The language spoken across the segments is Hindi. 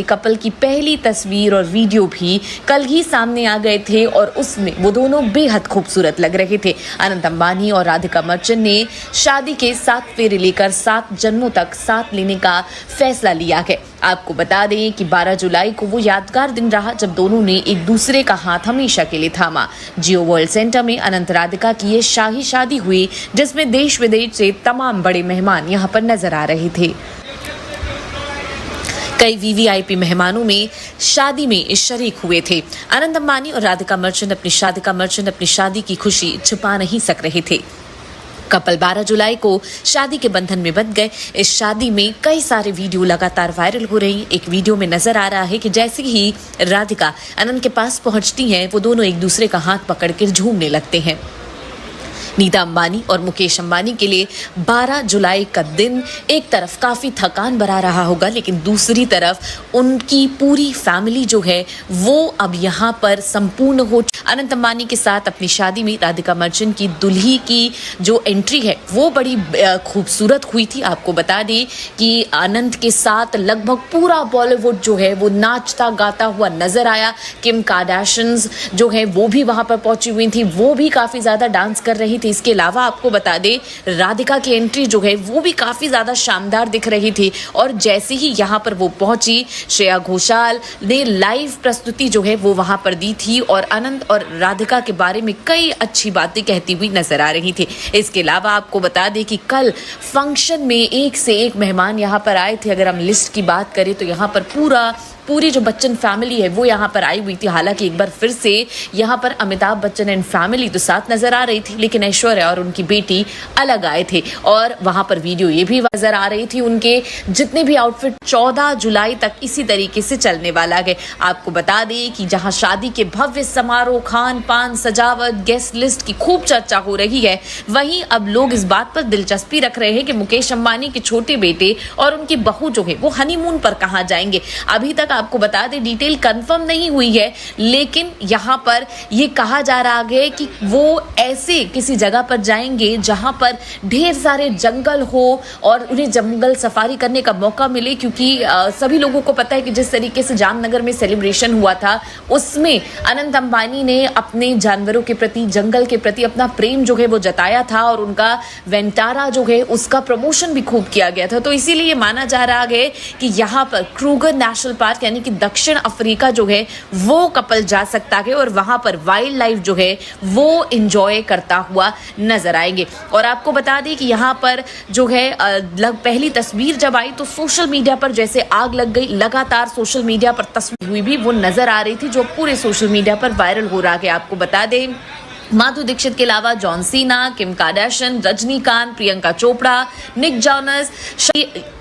कपल की पहली तस्वीर और वीडियो भी कल ही सामने आ गए थे और उसमें वो दोनों बेहद खूबसूरत लग रहे थे। अनंत अंबानी और राधिका मर्चेंट ने शादी के 7 फेरे लेकर 7 जन्मों तक साथ लेने का फैसला लिया है। आपको बता दें कि 12 जुलाई को वो यादगार दिन रहा जब दोनों ने एक दूसरे का हाथ हमेशा के लिए थामा। जियो वर्ल्ड सेंटर में अनंत राधिका की ये शाही शादी हुई जिसमें देश विदेश से तमाम बड़े मेहमान यहाँ पर नजर आ रहे थे। कई वीवीआईपी मेहमानों में शादी में शरीक हुए थे। अनंत अंबानी और राधिका मर्चेंट अपनी शादी की खुशी छुपा नहीं सक रहे थे। कपल 12 जुलाई को शादी के बंधन में बंध गए। इस शादी में कई सारे वीडियो लगातार वायरल हो रही हैं। एक वीडियो में नजर आ रहा है कि जैसे ही राधिका अनंत के पास पहुंचती हैं, वो दोनों एक दूसरे का हाथ पकड़कर झूमने लगते हैं। नीता अंबानी और मुकेश अंबानी के लिए 12 जुलाई का दिन एक तरफ काफ़ी थकान भरा रहा होगा, लेकिन दूसरी तरफ उनकी पूरी फैमिली जो है वो अब यहाँ पर संपूर्ण हो। अनंत अंबानी के साथ अपनी शादी में राधिका मर्चेंट की दुल्ही की जो एंट्री है वो बड़ी खूबसूरत हुई थी। आपको बता दें कि अनंत के साथ लगभग पूरा बॉलीवुड जो है वो नाचता गाता हुआ नजर आया। किम कार्दाशियंस जो है वो भी वहाँ पर पहुंची हुई थी, वो भी काफ़ी ज़्यादा डांस कर रही थी। इसके अलावा आपको बता दें राधिका की एंट्री जो है वो भी काफी ज्यादा शानदार दिख रही थी और जैसे ही यहाँ पर वो पहुंची, श्रेया घोषाल ने लाइव प्रस्तुति जो है वो वहां पर दी थी और अनंत और राधिका के बारे में कई अच्छी बातें कहती हुई नजर आ रही थी। इसके अलावा आपको बता दें कि कल फंक्शन में एक से एक मेहमान यहाँ पर आए थे। अगर हम लिस्ट की बात करें तो यहाँ पर पूरी जो बच्चन फैमिली है वो यहाँ पर आई हुई थी। हालांकि एक बार फिर से यहाँ पर अमिताभ बच्चन एंड फैमिली तो साथ नजर आ रही थी, लेकिन ऐश्वर्या और उनकी बेटी अलग आए थे और वहां पर वीडियो ये भी नजर आ रही थी। उनके जितने भी आउटफिट 14 जुलाई तक इसी तरीके से चलने वाला है। आपको बता दें कि जहां शादी के भव्य समारोह, खान पान, सजावट, गेस्ट लिस्ट की खूब चर्चा हो रही है, वहीं अब लोग इस बात पर दिलचस्पी रख रहे हैं कि मुकेश अंबानी के छोटे बेटे और उनकी बहू जो है वो हनीमून पर कहाँ जाएंगे। अभी तक आपको बता दें डिटेल कंफर्म नहीं हुई है, लेकिन यहाँ पर ये कहा जा रहा है कि वो ऐसे किसी जगह पर जाएंगे जहां पर ढेर सारे जंगल हो और उन्हें जंगल सफारी करने का मौका मिले, क्योंकि सभी लोगों को पता है कि जिस तरीके से जामनगर में सेलिब्रेशन हुआ था उसमें अनंत अंबानी ने अपने जानवरों के प्रति, जंगल के प्रति अपना प्रेम जो है वो जताया था और उनका वेंटारा जो है उसका प्रमोशन भी खूब किया गया था। तो इसीलिए माना जा रहा है कि यहाँ पर क्रूगर नेशनल पार्क यानी कि दक्षिण अफ्रीका जो है वो कपल जा सकता है और वहां पर वाइल्ड लाइफ जो है वो एंजॉय करता हुआ नजर आएंगे। और आपको बता दें कि यहाँ पर जो है पहली तस्वीर जब आई तो सोशल मीडिया पर जैसे आग लग गई। लगातार सोशल मीडिया पर तस्वीर हुई भी वो नजर आ रही थी जो पूरे सोशल मीडिया पर वायरल हो रहा है। आपको बता दें माधुरी दीक्षित के अलावा John Cena, Kim Kardashian, Rajinikanth, Priyanka Chopra, Nick Jonas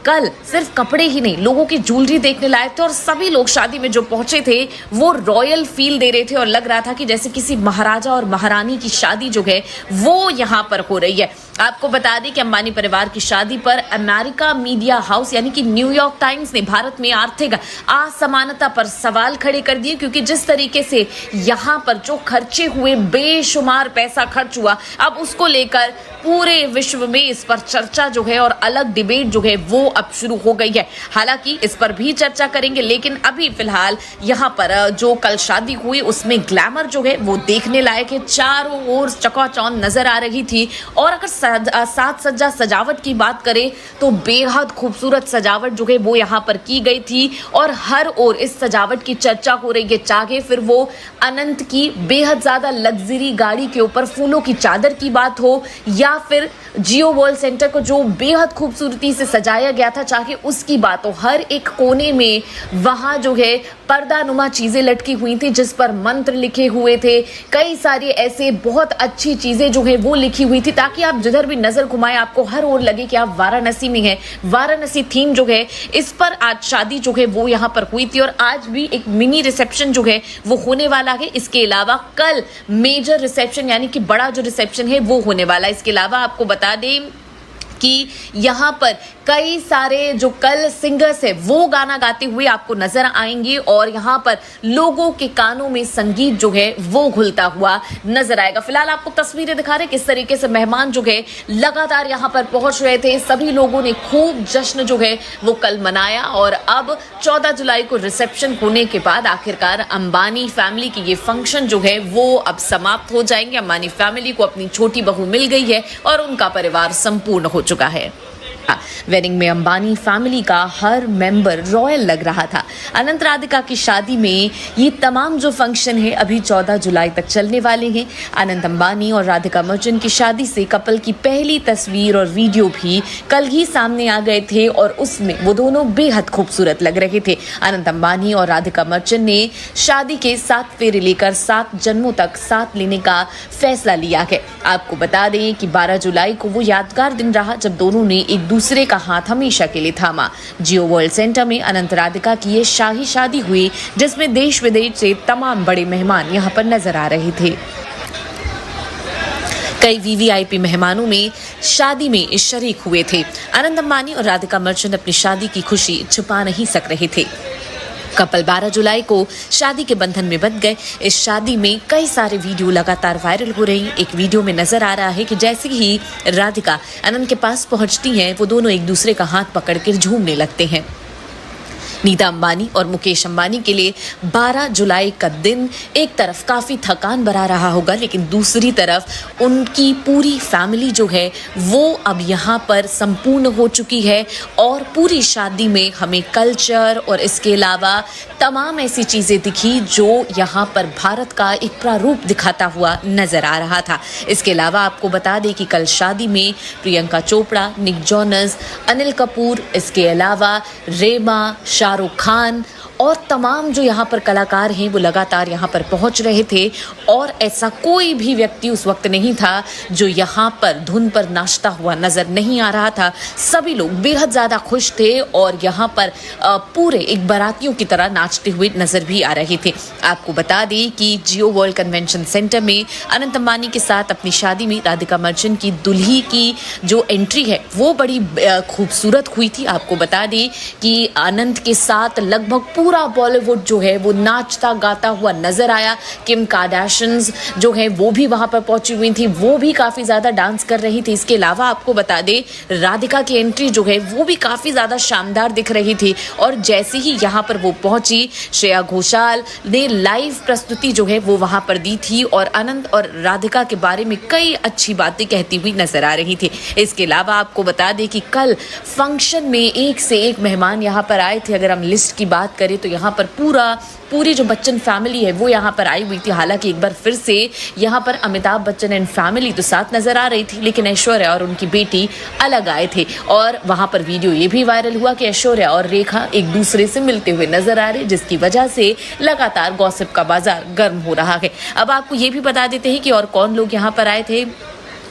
कल सिर्फ कपड़े ही नहीं लोगों की ज्वेलरी देखने लायक थे और सभी लोग शादी में जो पहुंचे थे वो रॉयल फील दे रहे थे और लग रहा था कि जैसे किसी महाराजा और महारानी की शादी जो है वो यहाँ पर हो रही है। आपको बता दें कि अंबानी परिवार की शादी पर अमेरिका मीडिया हाउस यानी कि न्यूयॉर्क टाइम्स ने भारत में आर्थिक असमानता पर सवाल खड़े कर दिए, क्योंकि जिस तरीके से यहाँ पर जो खर्चे हुए, बेशुमार पैसा खर्च हुआ, अब उसको लेकर पूरे विश्व में इस पर चर्चा जो है और अलग डिबेट जो है वो अब शुरू हो गई है। हालांकि इस पर भी चर्चा करेंगे, लेकिन अभी फिलहाल यहाँ पर जो कल शादी हुई उसमें ग्लैमर जो है वो देखने लायक है। चारों ओर चकाचौंध नजर आ रही थी और अगर साज सज्जा सजावट की बात करें तो बेहद खूबसूरत सजावट जो है वो यहाँ पर की गई थी और हर ओर इस सजावट की चर्चा हो रही है। चाहे फिर वो अनंत की बेहद ज्यादा लग्जरी गाड़ी के ऊपर फूलों की चादर की बात हो या फिर जियो वर्ल्ड सेंटर को जो बेहद खूबसूरती से सजाया गया था, चाहे उसकी बात हो, हर एक कोने में वहां जो है पर्दानुमा चीजें लटकी हुई थी जिस पर मंत्र लिखे हुए थे। कई सारी ऐसे बहुत अच्छी चीजें जो है वो लिखी हुई थी ताकि आप जिधर भी नजर घुमाएं आपको हर ओर लगे कि आप वाराणसी में हैं। वाराणसी थीम जो है इस पर आज शादी जो है वो यहाँ पर हुई थी और आज भी एक मिनी रिसेप्शन जो है वो होने वाला है। इसके अलावा कल मेजर रिसेप्शन यानी कि बड़ा जो रिसेप्शन है वो होने वाला है। इसके अलावा आपको बता दें कि यहाँ पर कई सारे जो कल सिंगर्स है वो गाना गाते हुए आपको नजर आएंगे और यहाँ पर लोगों के कानों में संगीत जो है वो घुलता हुआ नजर आएगा। फिलहाल आपको तस्वीरें दिखा रहे किस तरीके से मेहमान जो है लगातार यहाँ पर पहुंच रहे थे। सभी लोगों ने खूब जश्न जो है वो कल मनाया और अब 14 जुलाई को रिसेप्शन होने के बाद आखिरकार अंबानी फैमिली की ये फंक्शन जो है वो अब समाप्त हो जाएंगे। अंबानी फैमिली को अपनी छोटी बहू मिल गई है और उनका परिवार संपूर्ण हो चुका है। वेडिंग में अंबानी फैमिली का हर मेंबर रॉयल लग रहा था। अनंत राधिका की शादी में ये तमाम जो फंक्शन है अभी 14 जुलाई तक चलने वाले हैं। अनंत अंबानी और राधिका मर्चेंट की शादी से कपल की पहली तस्वीर और वीडियो भी कल ही सामने आ गए थे और उसमें वो दोनों बेहद खूबसूरत लग रहे थे। अनंत अंबानी और राधिका मर्चेंट ने शादी के 7 फेरे लेकर 7 जन्मों तक साथ लेने का फैसला लिया है। आपको बता दें कि 12 जुलाई को वो यादगार दिन रहा जब दोनों ने एक दूसरे का हाथ हमेशा के लिए थामा। जियो वर्ल्ड सेंटर में अनंत राधिका की ये शाही शादी हुई जिसमें देश विदेश से तमाम बड़े मेहमान यहां पर नजर आ रहे थे। कई वीवीआईपी मेहमानों में शादी में शरीक हुए थे। अनंत अंबानी और राधिका मर्चेंट अपनी शादी की खुशी छुपा नहीं सक रहे थे। कपल 12 जुलाई को शादी के बंधन में बंध गए। इस शादी में कई सारे वीडियो लगातार वायरल हो रही हैं। एक वीडियो में नजर आ रहा है कि जैसे ही राधिका अनंत के पास पहुंचती हैं वो दोनों एक दूसरे का हाथ पकड़कर झूमने लगते हैं। नीता अंबानी और मुकेश अंबानी के लिए 12 जुलाई का दिन एक तरफ काफ़ी थकान भरा रहा होगा, लेकिन दूसरी तरफ उनकी पूरी फैमिली जो है वो अब यहाँ पर संपूर्ण हो चुकी है और पूरी शादी में हमें कल्चर और इसके अलावा तमाम ऐसी चीज़ें दिखी जो यहाँ पर भारत का एक प्रारूप दिखाता हुआ नजर आ रहा था। इसके अलावा आपको बता दें कि कल शादी में प्रियंका चोपड़ा, निक जोनस, अनिल कपूर, इसके अलावा रेमा, शाहरुख खान और तमाम जो यहाँ पर कलाकार हैं वो लगातार यहाँ पर पहुँच रहे थे और ऐसा कोई भी व्यक्ति उस वक्त नहीं था जो यहाँ पर धुन पर नाचता हुआ नजर नहीं आ रहा था। सभी लोग बेहद ज़्यादा खुश थे और यहाँ पर पूरे एक बारातियों की तरह नाचते हुए नजर भी आ रहे थे। आपको बता दें कि जियो वर्ल्ड कन्वेंशन सेंटर में अनंत अंबानी के साथ अपनी शादी में राधिका मर्चेंट की दुल्ही की जो एंट्री है वो बड़ी खूबसूरत हुई थी। आपको बता दें कि अनंत के साथ लगभग पूरा बॉलीवुड जो है वो नाचता गाता हुआ नजर आया। किम कार्दाशियंस जो है वो भी वहां पर पहुंची हुई थी, वो भी काफी ज्यादा डांस कर रही थी। इसके अलावा आपको बता दें राधिका की एंट्री जो है वो भी काफी ज्यादा शानदार दिख रही थी और जैसे ही यहाँ पर वो पहुंची श्रेया घोषाल ने लाइव प्रस्तुति जो है वो वहां पर दी थी और अनंत और राधिका के बारे में कई अच्छी बातें कहती हुई नजर आ रही थी। इसके अलावा आपको बता दें कि कल फंक्शन में एक से एक मेहमान यहाँ पर आए थे। अगर हम लिस्ट की बात करें तो यहाँ पर पूरी जो बच्चन फैमिली है वो यहाँ पर आई हुई थी। हालांकि एक बार फिर से यहाँ पर अमिताभ बच्चन एंड फैमिली तो साथ नजर आ रही थी, लेकिन ऐश्वर्या और उनकी बेटी अलग आए थे और वहाँ पर वीडियो ये भी वायरल हुआ कि ऐश्वर्या और रेखा एक दूसरे से मिलते हुए नजर आ रहे, जिसकी वजह से लगातार गॉसिप का बाजार गर्म हो रहा है। अब आपको ये भी बता देते हैं कि और कौन लोग यहाँ पर आए थे।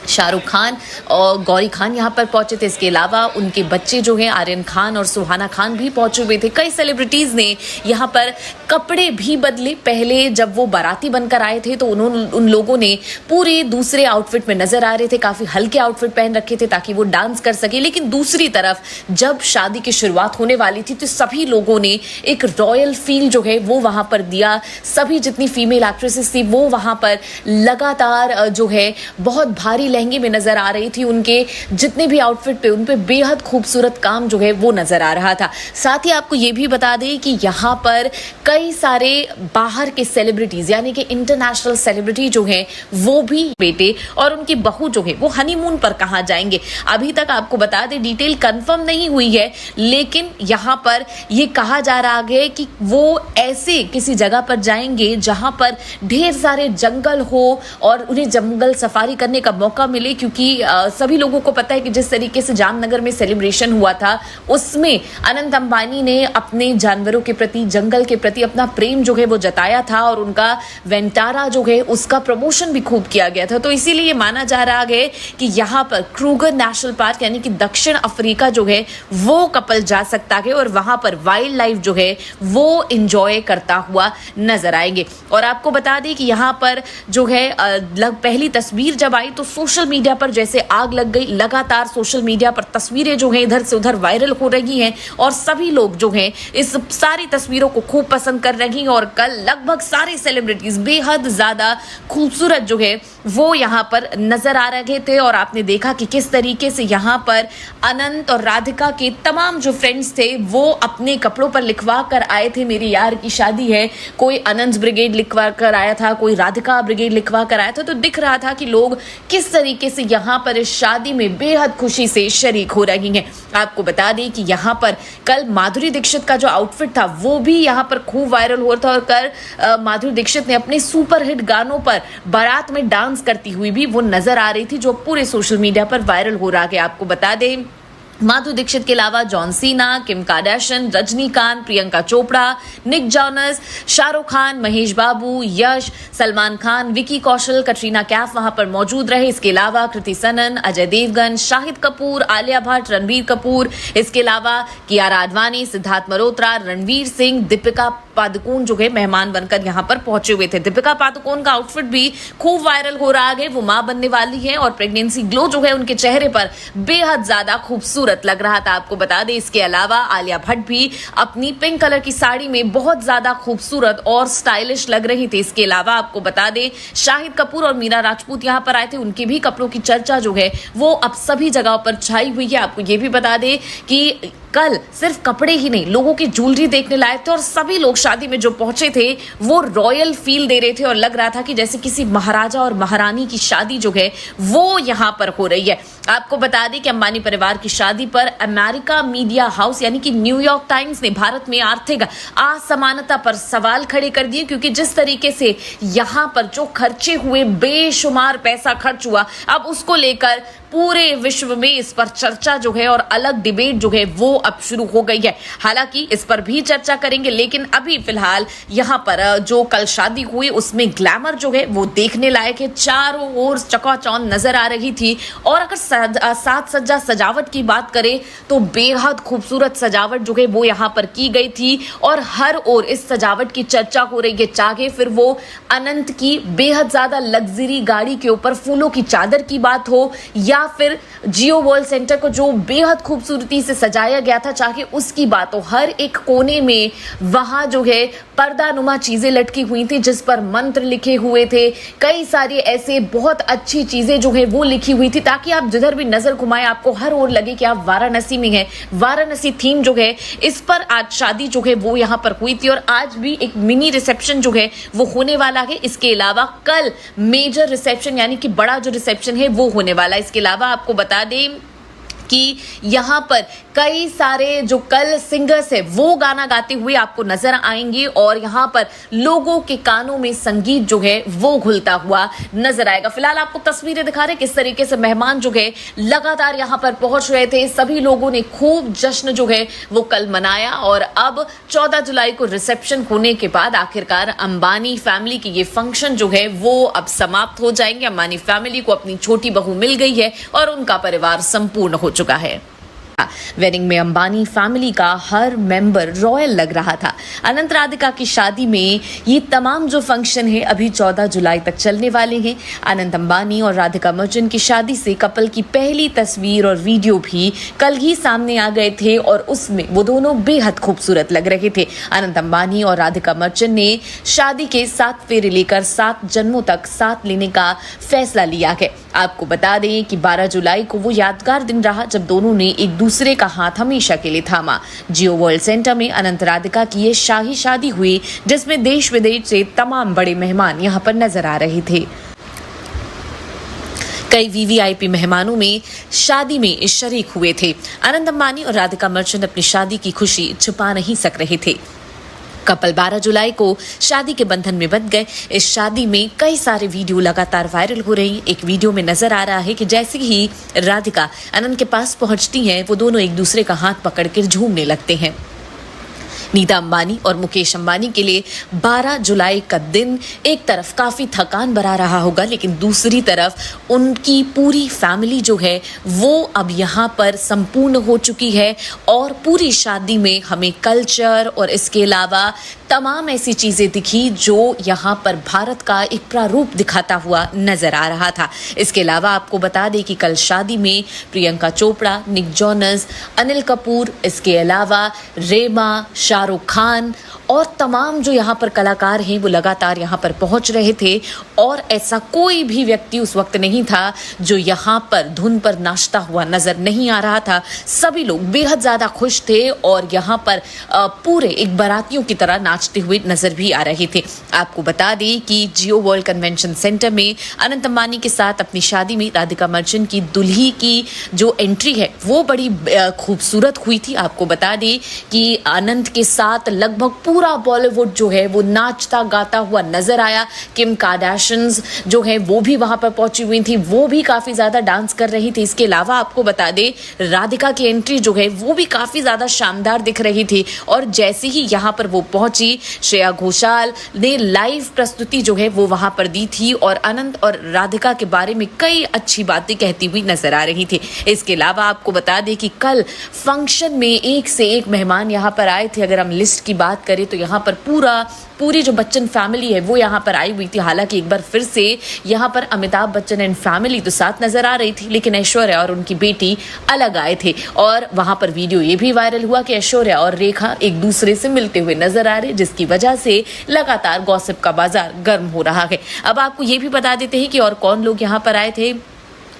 शाहरुख खान और गौरी खान यहाँ पर पहुंचे थे। इसके अलावा उनके बच्चे जो हैं आर्यन खान और सुहाना खान भी पहुंचे हुए थे। कई सेलिब्रिटीज ने यहाँ पर कपड़े भी बदले। पहले जब वो बाराती बनकर आए थे तो उन लोगों ने पूरे दूसरे आउटफिट में नजर आ रहे थे, काफी हल्के आउटफिट पहन रखे थे ताकि वो डांस कर सके। लेकिन दूसरी तरफ जब शादी की शुरुआत होने वाली थी तो सभी लोगों ने एक रॉयल फील जो है वो वहां पर दिया। सभी जितनी फीमेल एक्ट्रेसेस थी वो वहां पर लगातार जो है बहुत भारी लहंगे में नजर आ रही थी। उनके जितने भी आउटफिट पे उन पे बेहद खूबसूरत काम जो है वो नजर आ रहा था। साथ ही आपको ये भी बता दें कि यहाँ पर कई सारे बाहर के सेलिब्रिटीज यानी कि इंटरनेशनल सेलिब्रिटी जो हैं वो भी बेटे और उनकी बहू जो है वो हनीमून पर कहाँ जाएंगे। अभी तक आपको बता दें डिटेल कंफर्म नहीं हुई है, लेकिन यहाँ पर ये कहा जा रहा है कि वो ऐसे किसी जगह पर जाएंगे जहां पर ढेर सारे जंगल हो और उन्हें जंगल सफारी करने का मौका मिले, क्योंकि सभी लोगों को पता है कि जिस तरीके से जामनगर में सेलिब्रेशन हुआ था उसमें अनंत अंबानी ने अपने जानवरों के प्रति, जंगल के प्रति अपना प्रेम जो है वो जताया था और उनका वेंटारा जो है उसका प्रमोशन भी खूब किया गया था। तो इसीलिए माना जा रहा है कि यहाँ पर क्रूगर नेशनल पार्क यानी कि दक्षिण अफ्रीका जो है वो कपल जा सकता है और वहां पर वाइल्ड लाइफ जो है वो इंजॉय करता हुआ नजर आएंगे। और आपको बता दें कि यहाँ पर जो है पहली तस्वीर जब आई तो सोशल सोशल मीडिया पर जैसे आग लग गई। लगातार सोशल मीडिया पर तस्वीरें जो हैं इधर से उधर वायरल हो रही हैं और सभी लोग जो हैं इस सारी तस्वीरों को खूब पसंद कर रही हैं। और कल लगभग सारे सेलिब्रिटीज बेहद ज्यादा खूबसूरत जो है वो यहाँ पर नजर आ रहे थे। और आपने देखा कि किस तरीके से यहाँ पर अनंत और राधिका के तमाम जो फ्रेंड्स थे वो अपने कपड़ों पर लिखवा कर आए थे, मेरी यार की शादी है। कोई अनंत ब्रिगेड लिखवा कर आया था, कोई राधिका ब्रिगेड लिखवा कर आया था। तो दिख रहा था कि लोग किस तरीके से यहाँ पर इस शादी में बेहद खुशी से शरीक हो रही हैं। आपको बता दें कि यहाँ पर कल माधुरी दीक्षित का जो आउटफिट था वो भी यहाँ पर खूब वायरल हुआ था। और कल माधुरी दीक्षित ने अपने सुपरहिट गानों पर बारात में डांस करती हुई भी वो नजर आ रही थी, जो पूरे सोशल मीडिया पर वायरल हो रहा है। आपको बता दें माधुरी दीक्षित के अलावा John Cena, Kim Kardashian, Rajinikanth, Priyanka Chopra, Nick Jonas, Shahrukh Khan, Mahesh Babu, Yash, Salman Khan, Vicky Kaushal, Katrina Kaif वहां पर मौजूद रहे। इसके अलावा कृति सनन, अजय देवगन, शाहिद कपूर, आलिया भट्ट, रणबीर कपूर, इसके अलावा कियारा आडवाणी, सिद्धार्थ मल्होत्रा, रणवीर सिंह, दीपिका पादुकोण जो है मेहमान बनकर यहाँ पर पहुंचे हुए थे। दीपिका पादुकोण का आउटफिट भी खूब वायरल हो रहा है। वो मां बनने वाली है और प्रेगनेंसी ग्लो जो है उनके चेहरे पर बेहद ज्यादा खूबसूरत लग रहा था। आपको बता दें इसके अलावा आलिया भट्ट भी अपनी पिंक कलर की साड़ी में बहुत ज्यादा खूबसूरत और स्टाइलिश लग रही थी। इसके अलावा आपको बता दें शाहिद कपूर और मीरा राजपूत यहाँ पर आए थे। उनके भी कपड़ों की चर्चा जो है वो अब सभी जगहों पर छाई हुई है। आपको ये भी बता दें कि कल सिर्फ कपड़े ही नहीं, लोगों की ज्वेलरी देखने लायक थे और सभी लोग शादी में जो पहुंचे थे वो रॉयल फील दे रहे थे और लग रहा था कि जैसे किसी महाराजा और महारानी की शादी जो है वो यहाँ पर हो रही है। आपको बता दें कि अंबानी परिवार की शादी पर अमेरिका मीडिया हाउस यानी कि न्यूयॉर्क टाइम्स ने भारत में आर्थिक असमानता पर सवाल खड़े कर दिए, क्योंकि जिस तरीके से यहाँ पर जो खर्चे हुए, बेशुमार पैसा खर्च हुआ, अब उसको लेकर पूरे विश्व में इस पर चर्चा जो है और अलग डिबेट जो है वो अब शुरू हो गई है। हालांकि इस पर भी चर्चा करेंगे, लेकिन अभी फिलहाल यहाँ पर जो कल शादी हुई उसमें ग्लैमर जो है वो देखने लायक है। चारों ओर चकाचौंध नजर आ रही थी। और अगर साज सज्जा सजावट की बात करें तो बेहद खूबसूरत सजावट जो है वो यहाँ पर की गई थी और हर ओर इस सजावट की चर्चा हो रही है। चाहे फिर वो अनंत की बेहद ज्यादा लग्जरी गाड़ी के ऊपर फूलों की चादर की बात हो या फिर जियो वर्ल्ड सेंटर को जो बेहद खूबसूरती से सजाया गया था, चाहे उसकी बात हो, हर एक कोने में वहां जो है पर्दानुमा चीजें लटकी हुई थी जिस पर मंत्र लिखे हुए थे। कई सारी ऐसे बहुत अच्छी चीजें जो है वो लिखी हुई थी ताकि आप जिधर भी नजर घुमाएं आपको हर ओर लगे कि आप वाराणसी में हैं। वाराणसी थीम जो है इस पर आज शादी जो है वो यहाँ पर हुई थी और आज भी एक मिनी रिसेप्शन जो है वो होने वाला है। इसके अलावा कल मेजर रिसेप्शन यानी कि बड़ा जो रिसेप्शन है वो होने वाला है। इसके अलावा आपको बता दें कि यहाँ पर कई सारे जो कल सिंगर्स है वो गाना गाते हुए आपको नजर आएंगे और यहाँ पर लोगों के कानों में संगीत जो है वो घुलता हुआ नजर आएगा। फिलहाल आपको तस्वीरें दिखा रहे किस तरीके से मेहमान जो है लगातार यहाँ पर पहुंच रहे थे। सभी लोगों ने खूब जश्न जो है वो कल मनाया और अब 14 जुलाई को रिसेप्शन होने के बाद आखिरकार अंबानी फैमिली की ये फंक्शन जो है वो अब समाप्त हो जाएंगे। अंबानी फैमिली को अपनी छोटी बहू मिल गई है और उनका परिवार संपूर्ण हो चुका है। वेडिंग में अंबानी फैमिली का हर मेंबर रॉयल लग रहा था। अनंत राधिका की शादी में ये तमाम जो फंक्शन है अभी 14 जुलाई तक चलने वाले हैं। अनंत अंबानी और राधिका मर्चेंट की शादी से कपल की पहली तस्वीर और वीडियो भी कल ही सामने आ गए थे और उसमें वो दोनों बेहद खूबसूरत लग रहे थे। अनंत अंबानी और राधिका मर्चेंट ने शादी के 7 फेरे लेकर 7 जन्मों तक साथ लेने का फैसला लिया है। आपको बता दें कि 12 जुलाई को वो यादगार दिन रहा जब दोनों ने एक दूसरे का हाथ हमेशा के लिए थामा। जियो वर्ल्ड सेंटर में अनंत राधिका की ये शाही शादी हुई जिसमें देश विदेश से तमाम बड़े मेहमान यहाँ पर नजर आ रहे थे। कई वीवीआईपी मेहमानों में शादी में शरीक हुए थे। अनंत अंबानी और राधिका मर्चेंट अपनी शादी की खुशी छुपा नहीं सक रहे थे। कपल 12 जुलाई को शादी के बंधन में बंध गए। इस शादी में कई सारे वीडियो लगातार वायरल हो रही हैं। एक वीडियो में नजर आ रहा है कि जैसे ही राधिका अनंत के पास पहुंचती हैं वो दोनों एक दूसरे का हाथ पकड़ कर झूमने लगते हैं। नीता अंबानी और मुकेश अंबानी के लिए 12 जुलाई का दिन एक तरफ काफी थकान भरा रहा होगा, लेकिन दूसरी तरफ उनकी पूरी फैमिली जो है वो अब यहाँ पर संपूर्ण हो चुकी है और पूरी शादी में हमें कल्चर और इसके अलावा तमाम ऐसी चीजें दिखी जो यहाँ पर भारत का एक प्रारूप दिखाता हुआ नजर आ रहा था। इसके अलावा आपको बता दें कि कल शादी में प्रियंका चोपड़ा, निक जोनस, अनिल कपूर, इसके अलावा रेमा, शाहरुख खान और तमाम जो यहाँ पर कलाकार हैं वो लगातार यहाँ पर पहुंच रहे थे और ऐसा कोई भी व्यक्ति उस वक्त नहीं था जो यहाँ पर धुन पर नाचता हुआ नजर नहीं आ रहा था। सभी लोग बेहद ज्यादा खुश थे और यहाँ पर पूरे एक बारातियों की तरह नाचते हुए नजर भी आ रहे थे। आपको बता दें कि जियो वर्ल्ड कन्वेंशन सेंटर में अनंत अंबानी के साथ अपनी शादी में राधिका मर्चेंट की दुल्ही की जो एंट्री है वो बड़ी खूबसूरत हुई थी। आपको बता दें कि अनंत के साथ लगभग पूरा बॉलीवुड जो है वो नाचता गाता हुआ नजर आया। किम कार्दाशियंस जो है वो भी वहां पर पहुंची हुई थी, वो भी काफी ज्यादा डांस कर रही थी। इसके अलावा आपको बता दें राधिका की एंट्री जो है वो भी काफी ज्यादा शानदार दिख रही थी और जैसे ही यहाँ पर वो पहुंची, श्रेया घोषाल ने लाइव प्रस्तुति जो है वो वहां पर दी थी और अनंत और राधिका के बारे में कई अच्छी बातें कहती हुई नजर आ रही थी। इसके अलावा आपको बता दें कि कल फंक्शन में एक से एक मेहमान यहाँ पर आए थे। अगर हम लिस्ट की बात करें तो यहाँ पर पूरी जो बच्चन फैमिली है वो यहाँ पर आई हुई थी। हालांकि एक बार फिर से यहाँ पर अमिताभ बच्चन एंड फैमिली तो साथ नजर आ रही थी, लेकिन ऐश्वर्या और उनकी बेटी अलग आए थे और वहां पर वीडियो ये भी वायरल हुआ कि ऐश्वर्या और रेखा एक दूसरे से मिलते हुए नजर आ रहे, जिसकी वजह से लगातार गॉसिप का बाजार गर्म हो रहा है। अब आपको ये भी बता देते हैं कि और कौन लोग यहाँ पर आए थे।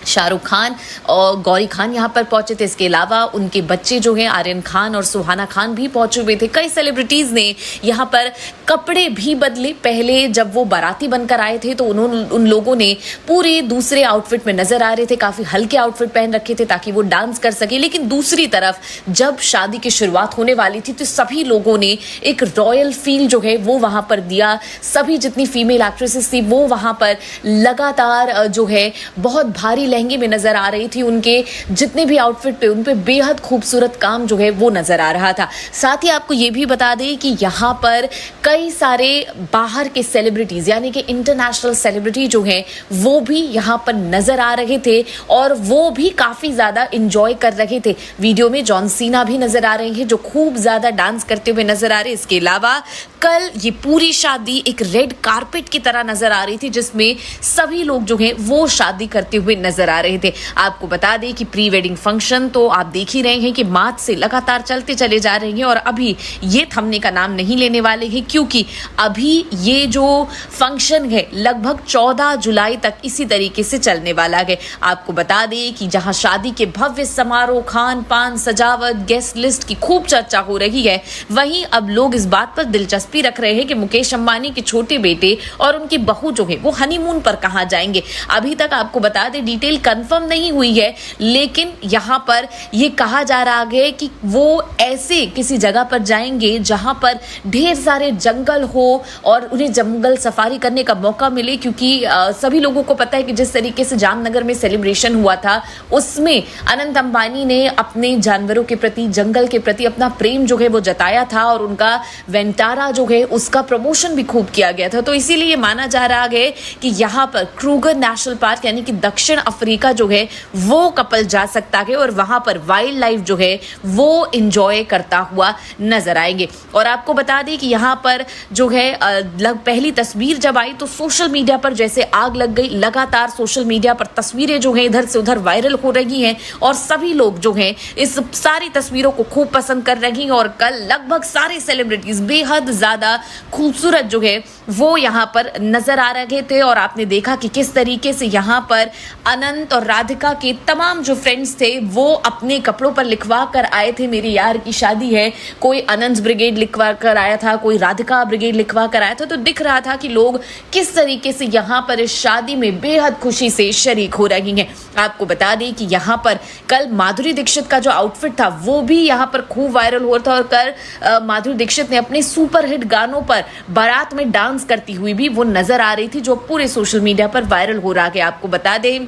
शाहरुख खान और गौरी खान यहाँ पर पहुंचे थे। इसके अलावा उनके बच्चे जो हैं आर्यन खान और सुहाना खान भी पहुंचे हुए थे। कई सेलिब्रिटीज ने यहाँ पर कपड़े भी बदले। पहले जब वो बाराती बनकर आए थे तो उन लोगों ने पूरे दूसरे आउटफिट में नजर आ रहे थे, काफी हल्के आउटफिट पहन रखे थे ताकि वो डांस कर सके। लेकिन दूसरी तरफ जब शादी की शुरुआत होने वाली थी तो सभी लोगों ने एक रॉयल फील जो है वो वहां पर दिया। सभी जितनी फीमेल एक्ट्रेसेस थी वो वहां पर लगातार जो है बहुत भारी लहंगे में नजर आ रही थी। उनके जितने भी आउटफिट पे उन पे बेहद खूबसूरत काम जो है वो नजर आ रहा था। साथ ही आपको ये भी बता दें कि यहाँ पर कई सारे बाहर के सेलिब्रिटीज यानी कि इंटरनेशनल सेलिब्रिटी जो हैं वो भी यहाँ पर नजर आ रहे थे और वो भी काफी ज्यादा इंजॉय कर रहे थे। वीडियो में जॉन सीना भी नजर आ रहे हैं जो खूब ज्यादा डांस करते हुए नजर आ रहे। इसके अलावा कल ये पूरी शादी एक रेड कारपेट की तरह नजर आ रही थी जिसमें सभी लोग जो हैं वो शादी करते हुए नजर आ रहे थे। आपको बता दें कि प्री वेडिंग फंक्शन तो आप देख ही रहे हैं कि मार्च से लगातार चलते चले जा रहे हैं और अभी ये थमने का नाम नहीं लेने वाले हैं, क्योंकि अभी ये जो फंक्शन है लगभग 14 जुलाई तक इसी तरीके से चलने वाला है। आपको बता दें कि जहां शादी के भव्य समारोह, खान पान, सजावट, गेस्ट लिस्ट की खूब चर्चा हो रही है, वहीं अब लोग इस बात पर दिलचस्पी रख रहे हैं कि मुकेश अंबानी के छोटे बेटे और उनकी बहू जो है वो हनीमून पर कहां जाएंगे। अभी तक आपको बता दें डिटेल कंफर्म नहीं हुई है, लेकिन यहां पर यह कहा जा रहा है कि वो ऐसे किसी जगह पर जाएंगे जहां पर ढेर सारे जंगल हो और उन्हें जंगल सफारी करने का मौका मिले, क्योंकि सभी लोगों को पता है कि जिस तरीके से जामनगर में सेलिब्रेशन हुआ था उसमें अनंत अंबानी ने अपने जानवरों के प्रति, जंगल के प्रति अपना प्रेम जो है वो जताया था और उनका वेंटारा जो है उसका प्रमोशन भी खूब किया गया था। तो इसीलिए माना जा रहा है कि यहाँ पर क्रूगर नेशनल पार्क यानी कि दक्षिण अफ्रीका जो है वो कपल जा सकता है और वहां पर वाइल्ड लाइफ जो है वो एंजॉय करता हुआ नजर आएंगे। और आपको बता दें कि यहाँ पर जो है पहली तस्वीर जब आई तो सोशल मीडिया पर जैसे आग लग गई। लगातार सोशल मीडिया पर तस्वीरें जो है इधर से उधर वायरल हो रही हैं और सभी लोग जो हैं इस सारी तस्वीरों को खूब पसंद कर रही हैं और कल लगभग सारे सेलिब्रिटीज बेहद ज्यादा खूबसूरत जो है वो यहाँ पर नजर आ रहे थे। और आपने देखा कि किस तरीके से यहाँ पर अनंत और राधिका के तमाम जो फ्रेंड्स थे वो अपने कपड़ों पर लिखवा कर आए थे, मेरी यार की शादी है। कोई अनंत ब्रिगेड लिखवा कर आया था, कोई राधिका ब्रिगेड लिखवा कर आया था। तो दिख रहा था कि लोग किस तरीके से यहाँ पर इस शादी में बेहद खुशी से शरीक हो रही हैं। आपको बता दें कि यहाँ पर कल माधुरी दीक्षित का जो आउटफिट था वो भी यहाँ पर खूब वायरल हुआ था और कल माधुरी दीक्षित ने अपने सुपरहिट गानों पर बारात में डांस करती हुई भी वो नजर आ रही थी, जो पूरे सोशल मीडिया पर वायरल हो रहा है। आपको बता दें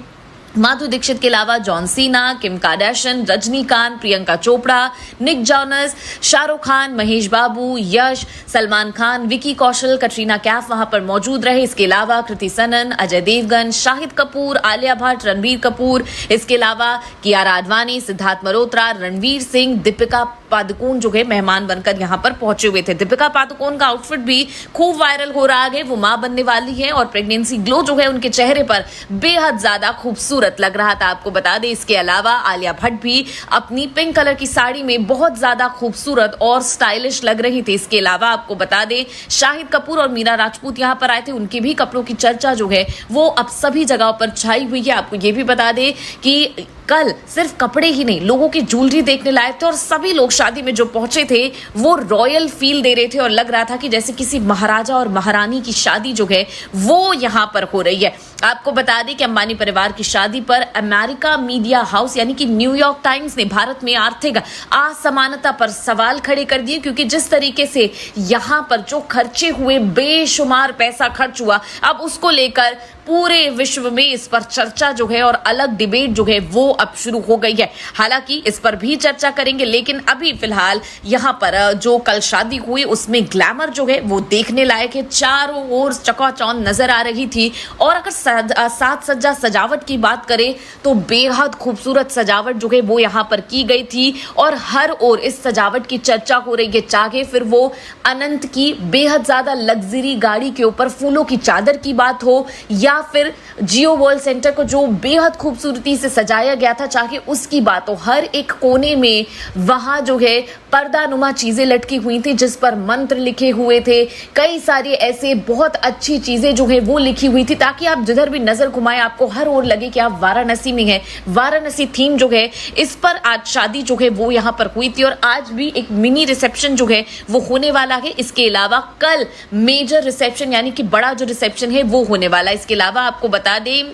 माधुरी दीक्षित के अलावा John Cena, Kim Kardashian, Rajinikanth, Priyanka Chopra, Nick Jonas, Shahrukh Khan, Mahesh Babu, Yash, Salman Khan, Vicky Kaushal, Katrina Kaif वहां पर मौजूद रहे। इसके अलावा कृति सनन, अजय देवगन, शाहिद कपूर, आलिया भट्ट, रणबीर कपूर, इसके अलावा कियारा आडवाणी, सिद्धार्थ मल्होत्रा, रणवीर सिंह, दीपिका पादुकोण जो है मेहमान बनकर यहां पर पहुंचे हुए थे। दीपिका पादुकोण का आउटफिट भी खूब वायरल हो रहा है। वो मां बनने वाली है और प्रेगनेंसी ग्लो जो है उनके चेहरे पर बेहद ज्यादा खूबसूरत लग रहा था, आपको बता दें। इसके अलावा आलिया भट्ट भी अपनी पिंक कलर की साड़ी में बहुत ज्यादा खूबसूरत और स्टाइलिश लग रही थी। इसके अलावा आपको बता दें शाहिद कपूर और मीरा राजपूत यहां पर आए थे। उनके भी कपड़ों की चर्चा जो है वो अब सभी जगहों पर छाई हुई है। आपको ये भी बता दें कि कल सिर्फ कपड़े ही नहीं, लोगों की ज्वेलरी देखने लायक थे और सभी लोग शादी में जो पहुंचे थे वो रॉयल फील दे रहे थे और लग रहा था कि जैसे किसी महाराजा और महारानी की शादी जो है वो यहां पर हो रही है। आपको बता दें कि अंबानी परिवार की शादी पर अमेरिका मीडिया हाउस यानी कि न्यूयॉर्क टाइम्स ने भारत में आर्थिक असमानता पर सवाल खड़े कर दिए, क्योंकि जिस तरीके से यहां पर जो खर्चे हुए, बेशुमार पैसा खर्च हुआ, अब उसको लेकर पूरे विश्व में इस पर चर्चा जो है और अलग डिबेट जो है वो अब शुरू हो गई है। हालांकि इस पर भी चर्चा करेंगे, लेकिन अभी फिलहाल यहाँ पर जो कल शादी हुई उसमें ग्लैमर जो है वो देखने लायक है। चारों ओर चकाचौंध नजर आ रही थी और अगर साज सज्जा सजावट की बात करें तो बेहद खूबसूरत सजावट जो है वो यहाँ पर की गई थी और हर ओर इस सजावट की चर्चा हो रही है। चाहे फिर वो अनंत की बेहद ज्यादा लग्जरी गाड़ी के ऊपर फूलों की चादर की बात हो या फिर जियो वर्ल्ड सेंटर को जो बेहद खूबसूरती से सजाया गया था, चाहे उसकी बात हो, हर एक कोने में वहां जो है पर्दानुमा चीजें लटकी हुई थी जिस पर मंत्र लिखे हुए थे। कई सारी ऐसे बहुत अच्छी चीजें जो है वो लिखी हुई थी ताकि आप जिधर भी नजर घुमाएं आपको हर ओर लगे कि आप वाराणसी में हैं। वाराणसी थीम जो है इस पर आज शादी जो है वो यहाँ पर हुई थी और आज भी एक मिनी रिसेप्शन जो है वो होने वाला है। इसके अलावा कल मेजर रिसेप्शन यानी कि बड़ा जो रिसेप्शन है वो होने वाला है। इसके अलावा आपको बता दें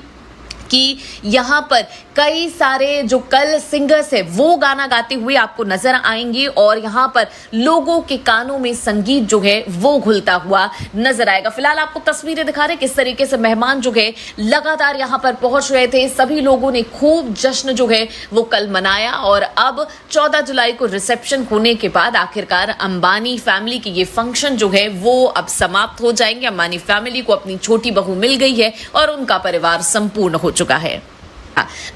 कि यहाँ पर कई सारे जो कल सिंगर्स है वो गाना गाते हुए आपको नजर आएंगे और यहाँ पर लोगों के कानों में संगीत जो है वो घुलता हुआ नजर आएगा। फिलहाल आपको तस्वीरें दिखा रहे किस तरीके से मेहमान जो है लगातार यहाँ पर पहुंच रहे थे। सभी लोगों ने खूब जश्न जो है वो कल मनाया और अब 14 जुलाई को रिसेप्शन होने के बाद आखिरकार अंबानी फैमिली की ये फंक्शन जो है वो अब समाप्त हो जाएंगे। अंबानी फैमिली को अपनी छोटी बहू मिल गई है और उनका परिवार संपूर्ण हो चुका है।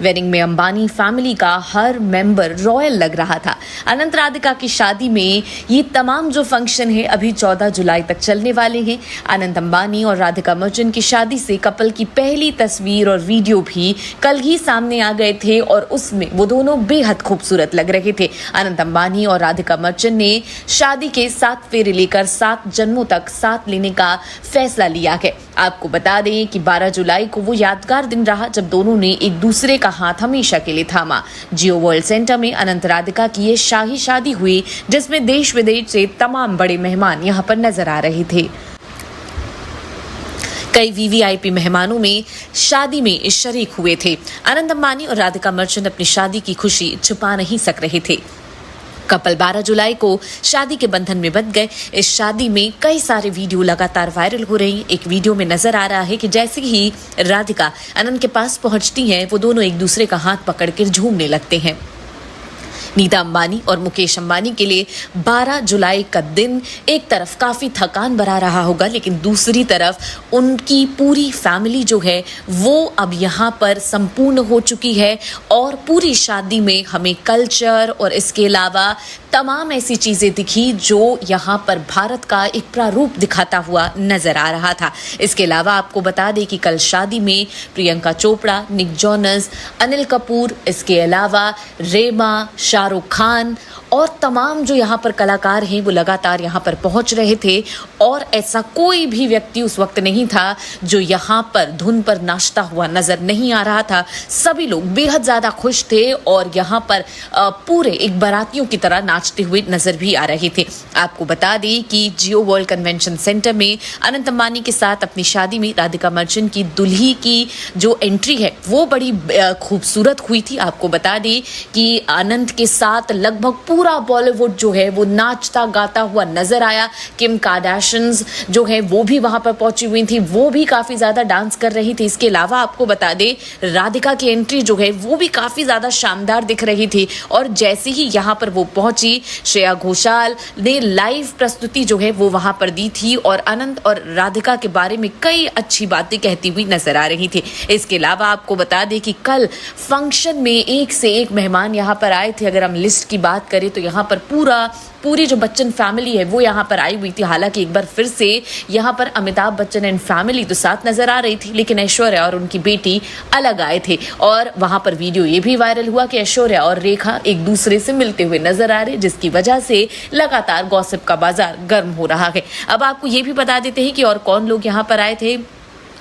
वेडिंग में अंबानी फैमिली का हर मेंबर रॉयल लग रहा था। अनंत राधिका की शादी में ये तमाम जो फंक्शन है अभी 14 जुलाई तक चलने वाले हैं। अनंत अंबानी और राधिका मर्चेंट की शादी से कपल की पहली तस्वीर और वीडियो भी कल ही सामने आ गए थे और उसमें वो दोनों बेहद खूबसूरत लग रहे थे। अनंत अंबानी और राधिका मर्चेंट ने शादी के 7 फेरे लेकर 7 जन्मों तक साथ लेने का फैसला लिया है। आपको बता दें कि 12 जुलाई को वो यादगार दिन रहा जब दोनों ने एक दूसरे का हाथ हमेशा के लिए थामा। जियो वर्ल्ड सेंटर में अनंत राधिका की ये शाही शादी हुई जिसमें देश विदेश से तमाम बड़े मेहमान यहां पर नजर आ रहे थे। कई वीवीआईपी मेहमानों में शादी में शरीक हुए थे। अनंत अंबानी और राधिका मर्चेंट अपनी शादी की खुशी छुपा नहीं सक रहे थे। कपल 12 जुलाई को शादी के बंधन में बंध गए। इस शादी में कई सारे वीडियो लगातार वायरल हो रही हैं। एक वीडियो में नजर आ रहा है कि जैसे ही राधिका अनंत के पास पहुंचती हैं वो दोनों एक दूसरे का हाथ पकड़कर झूमने लगते हैं। नीता अंबानी और मुकेश अंबानी के लिए 12 जुलाई का दिन एक तरफ काफी थकान भरा रहा होगा, लेकिन दूसरी तरफ उनकी पूरी फैमिली जो है वो अब यहाँ पर संपूर्ण हो चुकी है और पूरी शादी में हमें कल्चर और इसके अलावा तमाम ऐसी चीजें दिखी जो यहाँ पर भारत का एक प्रारूप दिखाता हुआ नजर आ रहा था। इसके अलावा आपको बता दें कि कल शादी में प्रियंका चोपड़ा, निक जोनस, अनिल कपूर, इसके अलावा रेमा, शाहरुख खान और तमाम जो यहाँ पर कलाकार हैं वो लगातार यहाँ पर पहुंच रहे थे और ऐसा कोई भी व्यक्ति उस वक्त नहीं था जो यहाँ पर धुन पर नाचता हुआ नजर नहीं आ रहा था। सभी लोग बेहद ज्यादा खुश थे और यहाँ पर पूरे एक बारातियों की तरह नाचते हुए नजर भी आ रहे थे। आपको बता दें कि जियो वर्ल्ड कन्वेंशन सेंटर में अनंत अंबानी के साथ अपनी शादी में राधिका मर्चेंट की दुल्ही की जो एंट्री है वो बड़ी खूबसूरत हुई थी। आपको बता दें कि अनंत के साथ लगभग पूरा बॉलीवुड जो है वो नाचता गाता हुआ नजर आया। किम कार्दाशियंस जो है वो भी वहां पर पहुंची हुई थी, वो भी काफी ज्यादा डांस कर रही थी। इसके अलावा आपको बता दे राधिका की एंट्री जो है वो भी काफी ज्यादा शानदार दिख रही थी। और जैसे ही यहाँ पर वो पहुंची, श्रेया घोषाल ने लाइव प्रस्तुति जो है वो वहां पर दी थी और अनंत और राधिका के बारे में कई अच्छी बातें कहती हुई नजर आ रही थी। इसके अलावा आपको बता दें कि कल फंक्शन में एक से एक मेहमान यहाँ पर आए थे। अगर हम लिस्ट की बात करें तो यहाँ पर पूरी जो बच्चन फैमिली है वो यहाँ पर आई हुई थी। हालांकि एक बार फिर से यहाँ पर अमिताभ बच्चन एंड फैमिली तो साथ नजर आ रही थी, लेकिन ऐश्वर्या और उनकी बेटी अलग आए थे। और वहां पर वीडियो ये भी वायरल हुआ कि ऐश्वर्या और रेखा एक दूसरे से मिलते हुए नजर आ रहे, जिसकी वजह से लगातार गॉसिप का बाजार गर्म हो रहा है। अब आपको ये भी बता देते हैं कि और कौन लोग यहाँ पर आए थे।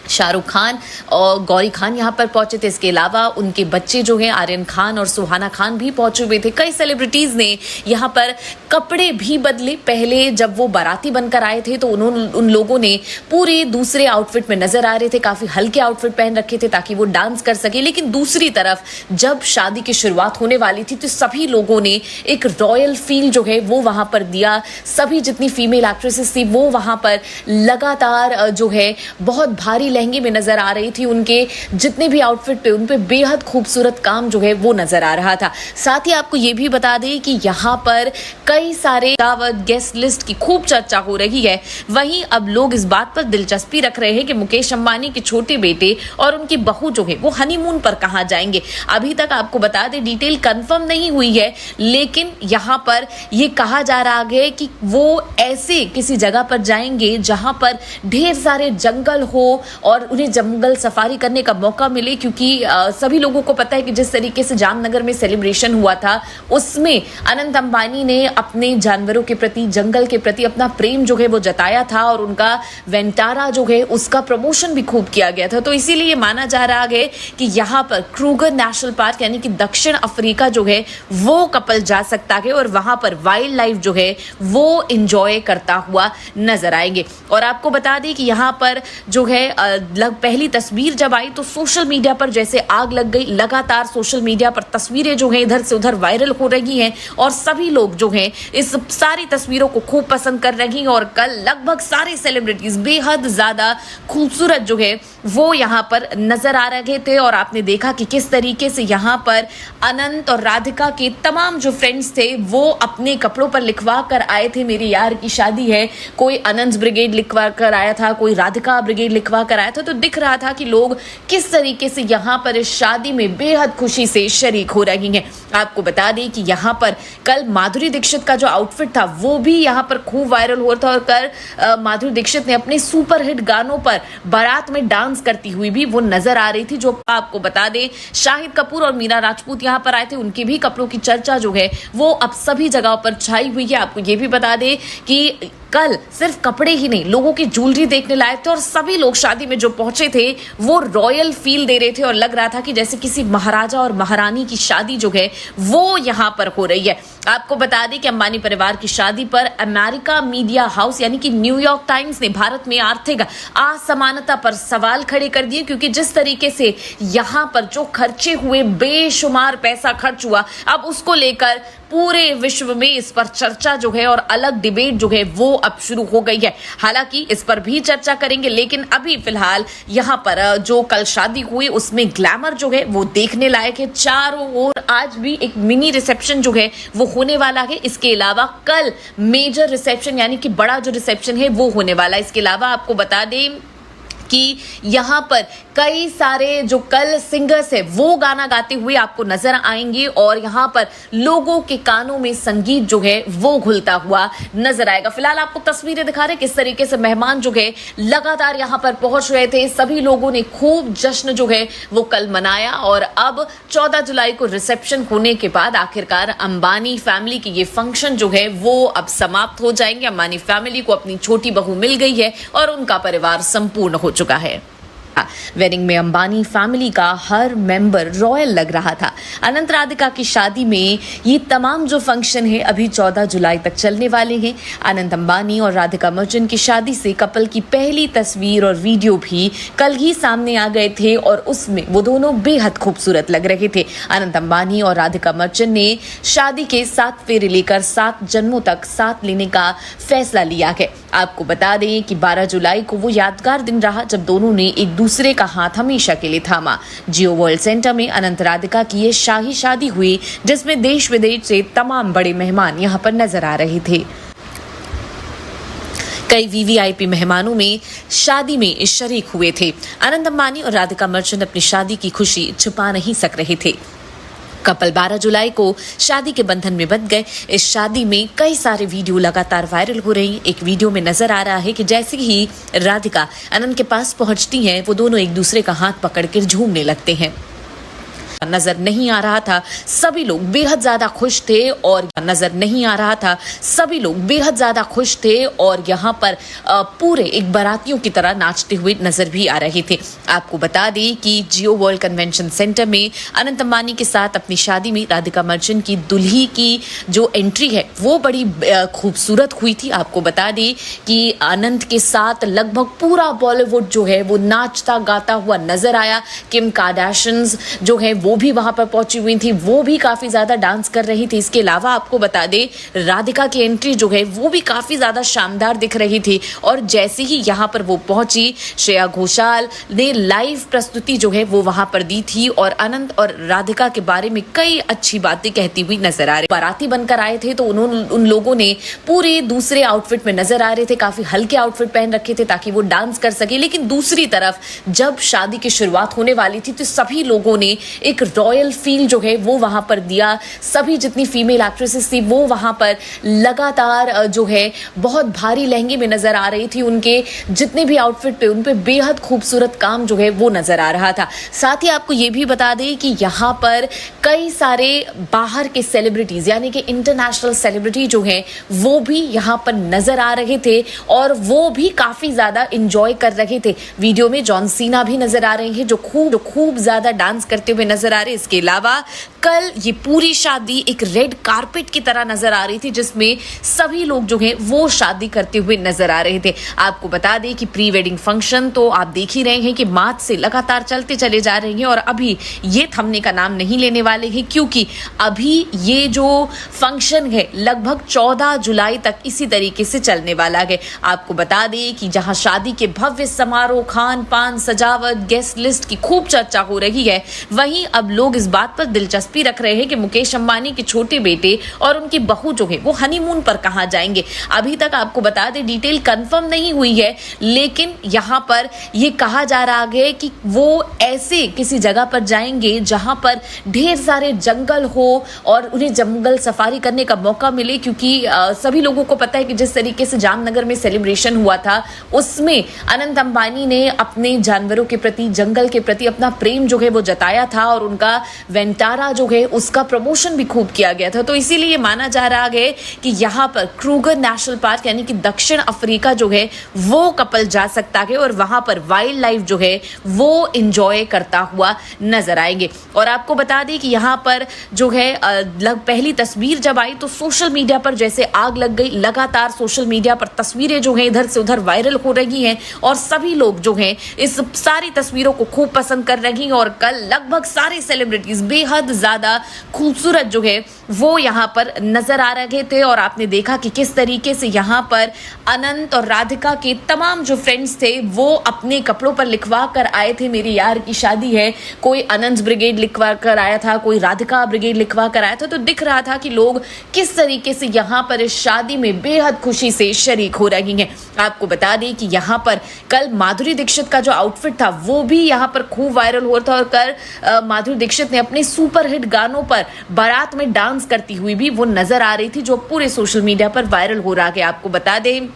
शाहरुख खान और गौरी खान यहाँ पर पहुंचे थे। इसके अलावा उनके बच्चे जो हैं आर्यन खान और सुहाना खान भी पहुंचे हुए थे। कई सेलिब्रिटीज ने यहाँ पर कपड़े भी बदले। पहले जब वो बाराती बनकर आए थे तो उन लोगों ने पूरे दूसरे आउटफिट में नजर आ रहे थे, काफी हल्के आउटफिट पहन रखे थे ताकि वो डांस कर सके। लेकिन दूसरी तरफ जब शादी की शुरुआत होने वाली थी तो सभी लोगों ने एक रॉयल फील जो है वो वहां पर दिया। सभी जितनी फीमेल एक्ट्रेसेस थी वो वहां पर लगातार जो है बहुत भारी लहंगे में नजर आ रही थी। उनके जितने भी आउटफिट पे उन पे बेहद खूबसूरत काम जो है वो नजर आ रहा था। साथ ही आपको ये भी बता दें कि यहाँ पर कई सारे दावत गेस्ट लिस्ट की खूब चर्चा हो रही है। वहीं अब लोग इस बात पर दिलचस्पी रख रहे हैं कि मुकेश अंबानी के छोटे बेटे और उनकी बहू जो है वो हनीमून पर कहाँ जाएंगे। अभी तक आपको बता दें डिटेल कंफर्म नहीं हुई है, लेकिन यहाँ पर ये कहा जा रहा है कि वो ऐसे किसी जगह पर जाएंगे जहां पर ढेर सारे जंगल हो और उन्हें जंगल सफारी करने का मौका मिले। क्योंकि सभी लोगों को पता है कि जिस तरीके से जामनगर में सेलिब्रेशन हुआ था उसमें अनंत अंबानी ने अपने जानवरों के प्रति, जंगल के प्रति अपना प्रेम जो है वो जताया था और उनका वेंटारा जो है उसका प्रमोशन भी खूब किया गया था। तो इसीलिए माना जा रहा है कि यहाँ पर क्रूगर नेशनल पार्क यानी कि दक्षिण अफ्रीका जो है वो कपल जा सकता है और वहां पर वाइल्ड लाइफ जो है वो इंजॉय करता हुआ नजर आएंगे। और आपको बता दें कि यहाँ पर जो है पहली तस्वीर जब आई तो सोशल मीडिया पर जैसे आग लग गई। लगातार सोशल मीडिया पर तस्वीरें जो हैं इधर से उधर वायरल हो रही हैं और सभी लोग जो हैं इस सारी तस्वीरों को खूब पसंद कर रही हैं। और कल लगभग सारे सेलिब्रिटीज बेहद ज्यादा खूबसूरत जो है वो यहाँ पर नजर आ रहे थे। और आपने देखा कि किस तरीके से यहाँ पर अनंत और राधिका के तमाम जो फ्रेंड्स थे वो अपने कपड़ों पर लिखवा कर आए थे, मेरे यार की शादी है। कोई अनंत ब्रिगेड लिखवा कर आया था, कोई राधिका ब्रिगेड लिखवा कर आया था। तो दिख रहा था कि लोग किस तरीके से यहाँ पर इस शादी में बेहद खुशी से शरीक हो रही हैं। आपको बता दें कि यहाँ पर कल माधुरी दीक्षित का जो आउटफिट था वो भी यहाँ पर खूब वायरल हुआ था और कल माधुरी दीक्षित ने अपने सुपरहिट गानों पर बारात में डांस करती हुई भी वो नजर आ रही थी। जो आपको बता दें शाहिद कपूर और मीरा राजपूत यहाँ पर आए थे, उनके भी कपड़ों की चर्चा जो है वो अब सभी जगहों पर छाई हुई है। आपको ये भी बता दें कि कल सिर्फ कपड़े ही नहीं, लोगों की ज्वेलरी देखने लायक थे और सभी लोग शादी में जो पहुंचे थे वो रॉयल फील दे रहे थे और लग रहा था कि जैसे किसी महाराजा और महारानी की शादी जो है वो यहाँ पर हो रही है। आपको बता दें कि अंबानी परिवार की शादी पर अमेरिका मीडिया हाउस यानी कि न्यूयॉर्क टाइम्स ने भारत में आर्थिक असमानता पर सवाल खड़े कर दिए। क्योंकि जिस तरीके से यहाँ पर जो खर्चे हुए, बेशुमार पैसा खर्च हुआ, अब उसको लेकर पूरे विश्व में इस पर चर्चा जो है और अलग डिबेट जो है वो अब शुरू हो गई है। हालांकि इस पर भी चर्चा करेंगे, लेकिन अभी फिलहाल यहाँ पर जो कल शादी हुई उसमें ग्लैमर जो है वो देखने लायक है। चारों ओर आज भी एक मिनी रिसेप्शन जो है वो होने वाला है। इसके अलावा कल मेजर रिसेप्शन यानी कि बड़ा जो रिसेप्शन है वो होने वाला है। इसके अलावा आपको बता दें कि यहाँ पर कई सारे जो कल सिंगर्स है वो गाना गाते हुए आपको नजर आएंगे और यहाँ पर लोगों के कानों में संगीत जो है वो घुलता हुआ नजर आएगा। फिलहाल आपको तस्वीरें दिखा रहे किस तरीके से मेहमान जो है लगातार यहाँ पर पहुंच रहे थे। सभी लोगों ने खूब जश्न जो है वो कल मनाया और अब 14 जुलाई को रिसेप्शन होने के बाद आखिरकार अंबानी फैमिली की ये फंक्शन जो है वो अब समाप्त हो जाएंगे। अंबानी फैमिली को अपनी छोटी बहू मिल गई है और उनका परिवार संपूर्ण हो चुका है। वेडिंग में अंबानी फैमिली का हर मेंबर रॉयल लग रहा था। अनंत राधिका की शादी में ये तमाम जो फंक्शन है अभी 14 जुलाई तक चलने वाले हैं। अनंत अंबानी और राधिका मर्चेंट की शादी से कपल की पहली तस्वीर और वीडियो भी कल ही सामने आ गए थे और उसमें वो दोनों बेहद खूबसूरत लग रहे थे। अनंत अंबानी और राधिका मर्चेंट ने शादी के 7 फेरे लेकर 7 जन्मों तक साथ लेने का फैसला लिया है। आपको बता दें कि 12 जुलाई को वो यादगार दिन रहा जब दोनों ने एक दूसरे का हाथ हमेशा के लिए थामा। जियो वर्ल्ड सेंटर में अनंत राधिका की ये शाही शादी हुई जिसमें देश विदेश से तमाम बड़े मेहमान यहां पर नजर आ रहे थे। कई वीवीआईपी मेहमानों में शादी में शरीक हुए थे। अनंत अंबानी और राधिका मर्चेंट अपनी शादी की खुशी छुपा नहीं सक रहे थे। कपल 12 जुलाई को शादी के बंधन में बंध गए। इस शादी में कई सारे वीडियो लगातार वायरल हो रही हैं। एक वीडियो में नजर आ रहा है कि जैसे ही राधिका अनंत के पास पहुंचती हैं वो दोनों एक दूसरे का हाथ पकड़कर झूमने लगते हैं। नजर नहीं आ रहा था, सभी लोग बेहद ज्यादा खुश थे और यहाँ पर पूरे एक बारातियों की तरह नाचते हुए नजर भी आ रहे थे। आपको बता दें कि जियो वर्ल्ड कन्वेंशन सेंटर में अनंत अंबानी के साथ अपनी शादी में राधिका मर्चेंट की दुल्ही की जो एंट्री है वो बड़ी खूबसूरत हुई थी। आपको बता दें कि अनंत के साथ लगभग पूरा बॉलीवुड जो है वो नाचता गाता हुआ नजर आया। किम कार्दाशियंस जो है वो भी वहां पर पहुंची हुई थी, वो भी काफी ज्यादा डांस कर रही थी। इसके अलावा आपको बता दें राधिका की एंट्री जो है वो भी काफी ज्यादा शानदार दिख रही थी और जैसे ही यहां पर वो पहुंची श्रेया घोषाल ने लाइव प्रस्तुति जो है वो वहां पर दी थी और अनंत और राधिका के बारे में कई अच्छी बातें कहती हुई नजर आ रही। बाराती बनकर आए थे तो उन लोगों ने पूरे दूसरे आउटफिट में नजर आ रहे थे, काफी हल्के आउटफिट पहन रखे थे ताकि वो डांस कर सके। लेकिन दूसरी तरफ जब शादी की शुरुआत होने वाली थी तो सभी लोगों ने एक रॉयल फील जो है वो वहां पर दिया। सभी जितनी फीमेल एक्ट्रेसेस थी वो वहां पर लगातार जो है बहुत भारी लहंगे में नजर आ रही थी। उनके जितने भी आउटफिट थे उन पे बेहद खूबसूरत काम जो है वो नजर आ रहा था। साथ ही आपको ये भी बता दें कि यहाँ पर कई सारे बाहर के सेलिब्रिटीज यानी कि इंटरनेशनल सेलिब्रिटी जो है वो भी यहाँ पर नजर आ रहे थे और वो भी काफी ज्यादा इंजॉय कर रहे थे। वीडियो में जॉन सीना भी नजर आ रहे हैं जो खूब ज्यादा डांस करते हुए नजर आ रहे। इसके अलावा कल ये पूरी शादी एक रेड कारपेट की तरह नजर आ रही थी जिसमें सभी लोग जो हैं वो शादी करते हुए नजर आ रहे थे। आपको बता दें कि प्री वेडिंग फंक्शन तो आप देख ही रहे हैं कि मार्च से लगातार चलते चले जा रहे हैं और अभी ये थमने का नाम नहीं लेने वाले हैं क्योंकि अभी ये जो फंक्शन है लगभग 14 जुलाई तक इसी तरीके से चलने वाला है। आपको बता दें कि जहां शादी के भव्य समारोह, खान पान, सजावट, गेस्ट लिस्ट की खूब चर्चा हो रही है, वहीं अब लोग इस बात पर दिलचस्पी रख रहे हैं कि मुकेश अंबानी के छोटे बेटे और उनकी बहू जो है वो हनीमून पर कहां जाएंगे। अभी तक आपको बता दें डिटेल कंफर्म नहीं हुई है लेकिन यहां पर ये कहा जा रहा है कि वो ऐसे किसी जगह पर जाएंगे जहां पर ढेर सारे जंगल हो और उन्हें जंगल सफारी करने का मौका मिले क्योंकि सभी लोगों को पता है कि जिस तरीके से जामनगर में सेलिब्रेशन हुआ था उसमें अनंत अंबानी ने अपने जानवरों के प्रति, जंगल के प्रति अपना प्रेम जो है वो जताया था और उनका वेंटारा जो है उसका प्रमोशन भी खूब किया गया था। तो इसीलिए माना जा रहा है कि यहाँ पर क्रूगर नेशनल पार्क यानी कि दक्षिण अफ्रीका जो है वो कपल जा सकता है और वहां पर वाइल्ड लाइफ जो है वो एंजॉय करता हुआ नजर आएंगे। और आपको बता दें कि यहाँ पर जो है पहली तस्वीर जब आई तो सोशल मीडिया पर जैसे आग लग गई। लगातार सोशल मीडिया पर तस्वीरें जो है इधर से उधर वायरल हो रही हैं और सभी लोग जो हैं इस सारी तस्वीरों को खूब पसंद कर रही हैं और कल लगभग सारे सेलिब्रिटीज बेहद ज्यादा खूबसूरत जो है वो यहाँ पर नजर आ रहे थे। और आपने देखा कि किस तरीके से यहाँ पर अनंत और राधिका के तमाम जो फ्रेंड्स थे वो अपने कपड़ों पर लिखवा कर आए थे मेरी यार की शादी है। कोई अनंत ब्रिगेड लिखवा कर आया था, कोई राधिका ब्रिगेड लिखवा कर आया था। तो दिख रहा था कि लोग किस तरीके से यहाँ पर इस शादी में बेहद खुशी से शरीक हो रही हैं। आपको बता दें कि यहाँ पर कल माधुरी दीक्षित का जो आउटफिट था वो भी यहाँ पर खूब वायरल हो रहा था और कल माधुरी दीक्षित ने अपने सुपरहिट गानों पर बारात में डांस करती हुई भी वो नजर आ रही थी जो पूरे सोशल मीडिया पर वायरल हो रहा है। आपको बता दें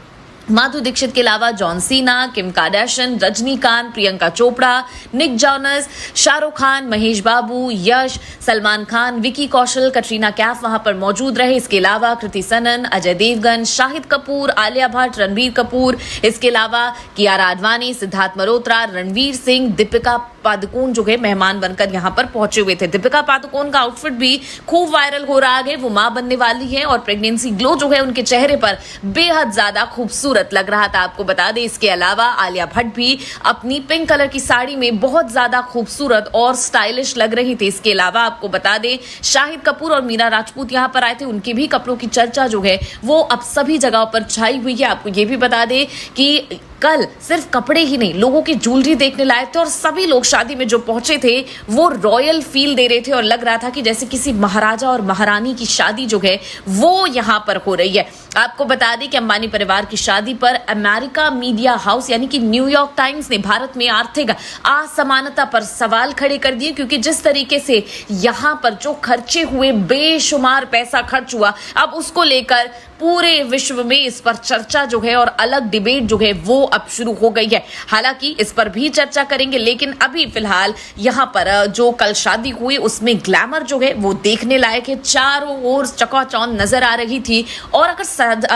माधुरी दीक्षित के अलावा John Cena, Kim Kardashian, Rajinikanth, Priyanka Chopra, Nick Jonas, Shahrukh Khan, Mahesh Babu, Yash, Salman Khan, Vicky Kaushal, Katrina Kaif वहां पर मौजूद रहे। इसके अलावा कृति सनन, अजय देवगन, शाहिद कपूर, आलिया भट्ट, रणबीर कपूर, इसके अलावा कियारा आडवाणी, सिद्धार्थ मल्होत्रा, रणवीर सिंह, दीपिका पादुकोण जो है मेहमान बनकर यहां पर पहुंचे हुए थे। दीपिका पादुकोण का आउटफिट भी खूब वायरल हो रहा है। वो मां बनने वाली है और प्रेगनेंसी ग्लो जो है उनके चेहरे पर बेहद ज्यादा खूबसूरत लग रहा था, आपको बता दें। इसके अलावा आलिया भट्ट भी अपनी पिंक कलर की साड़ी में बहुत ज्यादा खूबसूरत और स्टाइलिश लग रही थी। इसके अलावा आपको बता दें शाहिद कपूर और मीरा राजपूत यहां पर आए थे। उनके भी कपड़ों की चर्चा जो है वो अब सभी जगहों पर छाई हुई है। आपको ये भी बता दें कि कल सिर्फ कपड़े ही नहीं, लोगों की ज्वेलरी देखने लायक थे और सभी लोग शादी में जो पहुंचे थे वो रॉयल फील दे रहे थे और लग रहा था कि जैसे किसी महाराजा और महारानी की शादी जो है वो यहां पर हो रही है। आपको बता दें कि अंबानी परिवार की शादी पर अमेरिका मीडिया हाउस यानी कि न्यूयॉर्क टाइम्स ने भारत में आर्थिक असमानता पर सवाल खड़े कर दिए, क्योंकि जिस तरीके से यहां पर जो खर्चे हुए, बेशुमार पैसा खर्च हुआ, अब उसको लेकर पूरे विश्व में इस पर चर्चा जो है और अलग डिबेट जो है वो अब शुरू हो गई है। हालांकि इस पर भी चर्चा करेंगे, लेकिन अभी फिलहाल यहाँ पर जो कल शादी हुई उसमें ग्लैमर जो है वो देखने लायक है। चारों ओर चकाचौंध नजर आ रही थी और अगर साज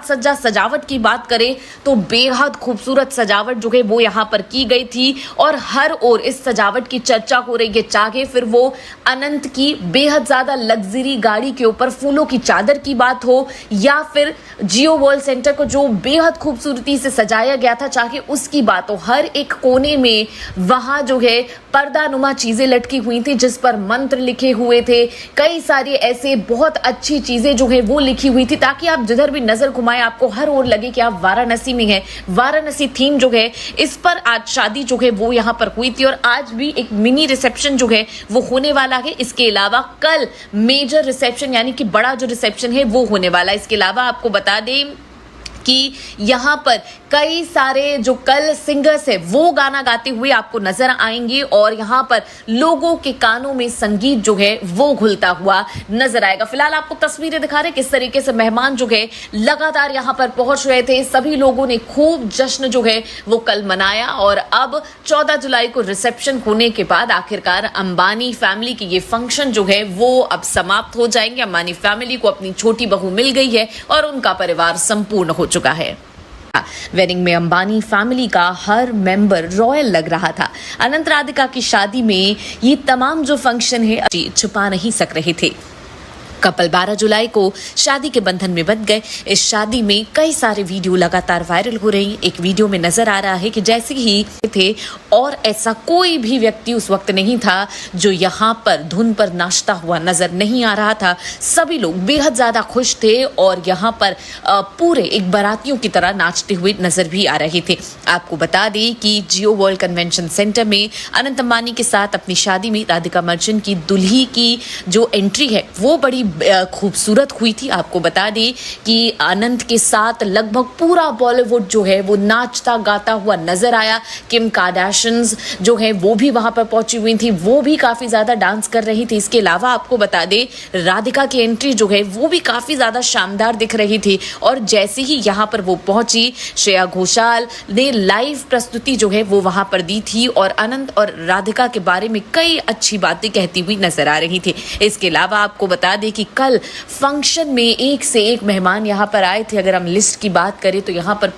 सज्जा सजावट की बात करें तो बेहद खूबसूरत सजावट जो है वो यहाँ पर की गई थी और हर ओर इस सजावट की चर्चा हो रही है। चाहे फिर वो अनंत की बेहद ज्यादा लग्जरी गाड़ी के ऊपर फूलों की चादर की बात हो या फिर जियो वर्ल्ड सेंटर को जो बेहद खूबसूरती से सजाया गया था, चाहे उसकी बात हो, हर एक कोने में वहां जो है पर्दानुमा चीजें लटकी हुई थी जिस पर मंत्र लिखे हुए थे। कई सारी ऐसे बहुत अच्छी चीजें जो है वो लिखी हुई थी ताकि आप जिधर भी नजर घुमाएं आपको हर ओर लगे कि आप वाराणसी में हैं। वाराणसी थीम जो है इस पर आज शादी जो है वो यहाँ पर हुई थी और आज भी एक मिनी रिसेप्शन जो है वो होने वाला है। इसके अलावा कल मेजर रिसेप्शन यानी कि बड़ा जो रिसेप्शन है वो होने वाला है। इसके अलावा आपको बता दें कि यहाँ पर कई सारे जो कल सिंगर्स है वो गाना गाते हुए आपको नजर आएंगे और यहाँ पर लोगों के कानों में संगीत जो है वो घुलता हुआ नजर आएगा। फिलहाल आपको तस्वीरें दिखा रहे किस तरीके से मेहमान जो है लगातार यहाँ पर पहुंच रहे थे। सभी लोगों ने खूब जश्न जो है वो कल मनाया और अब 14 जुलाई को रिसेप्शन होने के बाद आखिरकार अंबानी फैमिली की ये फंक्शन जो है वो अब समाप्त हो जाएंगे। अंबानी फैमिली को अपनी छोटी बहू मिल गई है और उनका परिवार संपूर्ण हो चुका है। वेडिंग में अंबानी फैमिली का हर मेंबर रॉयल लग रहा था। अनंत राधिका की शादी में ये तमाम जो फंक्शन है छुपा नहीं सक रहे थे। कपल 12 जुलाई को शादी के बंधन में बंध गए। इस शादी में कई सारे वीडियो लगातार वायरल हो रही हैं। एक वीडियो में नजर आ रहा है कि जैसे ही थे और ऐसा कोई भी व्यक्ति उस वक्त नहीं था जो यहाँ पर धुन पर नाचता हुआ नजर नहीं आ रहा था। सभी लोग बेहद ज्यादा खुश थे और यहाँ पर पूरे एक बारातियों की तरह नाचते हुए नजर भी आ रहे थे। आपको बता दें कि जियो वर्ल्ड कन्वेंशन सेंटर में अनंत अंबानी के साथ अपनी शादी में राधिका मर्चेंट की दुल्ही की जो एंट्री है वो बड़ी खूबसूरत हुई थी। आपको बता दें कि अनंत के साथ लगभग पूरा बॉलीवुड जो है वो नाचता गाता हुआ नजर आया। किम कार्दाशियन जो है वो भी वहां पर पहुंची हुई थी, वो भी काफी ज्यादा डांस कर रही थी। इसके अलावा आपको बता दें राधिका की एंट्री जो है वो भी काफी ज्यादा शानदार दिख रही थी और जैसे ही यहाँ पर वो पहुंची श्रेया घोषाल ने लाइव प्रस्तुति जो है वो वहां पर दी थी और अनंत और राधिका के बारे में कई अच्छी बातें कहती हुई नजर आ रही थी। इसके अलावा आपको बता दें कि कल फंक्शन में एक से एक मेहमान यहाँ पर आए थे। अगर हम लिस्ट की बात करें तो यहाँ पर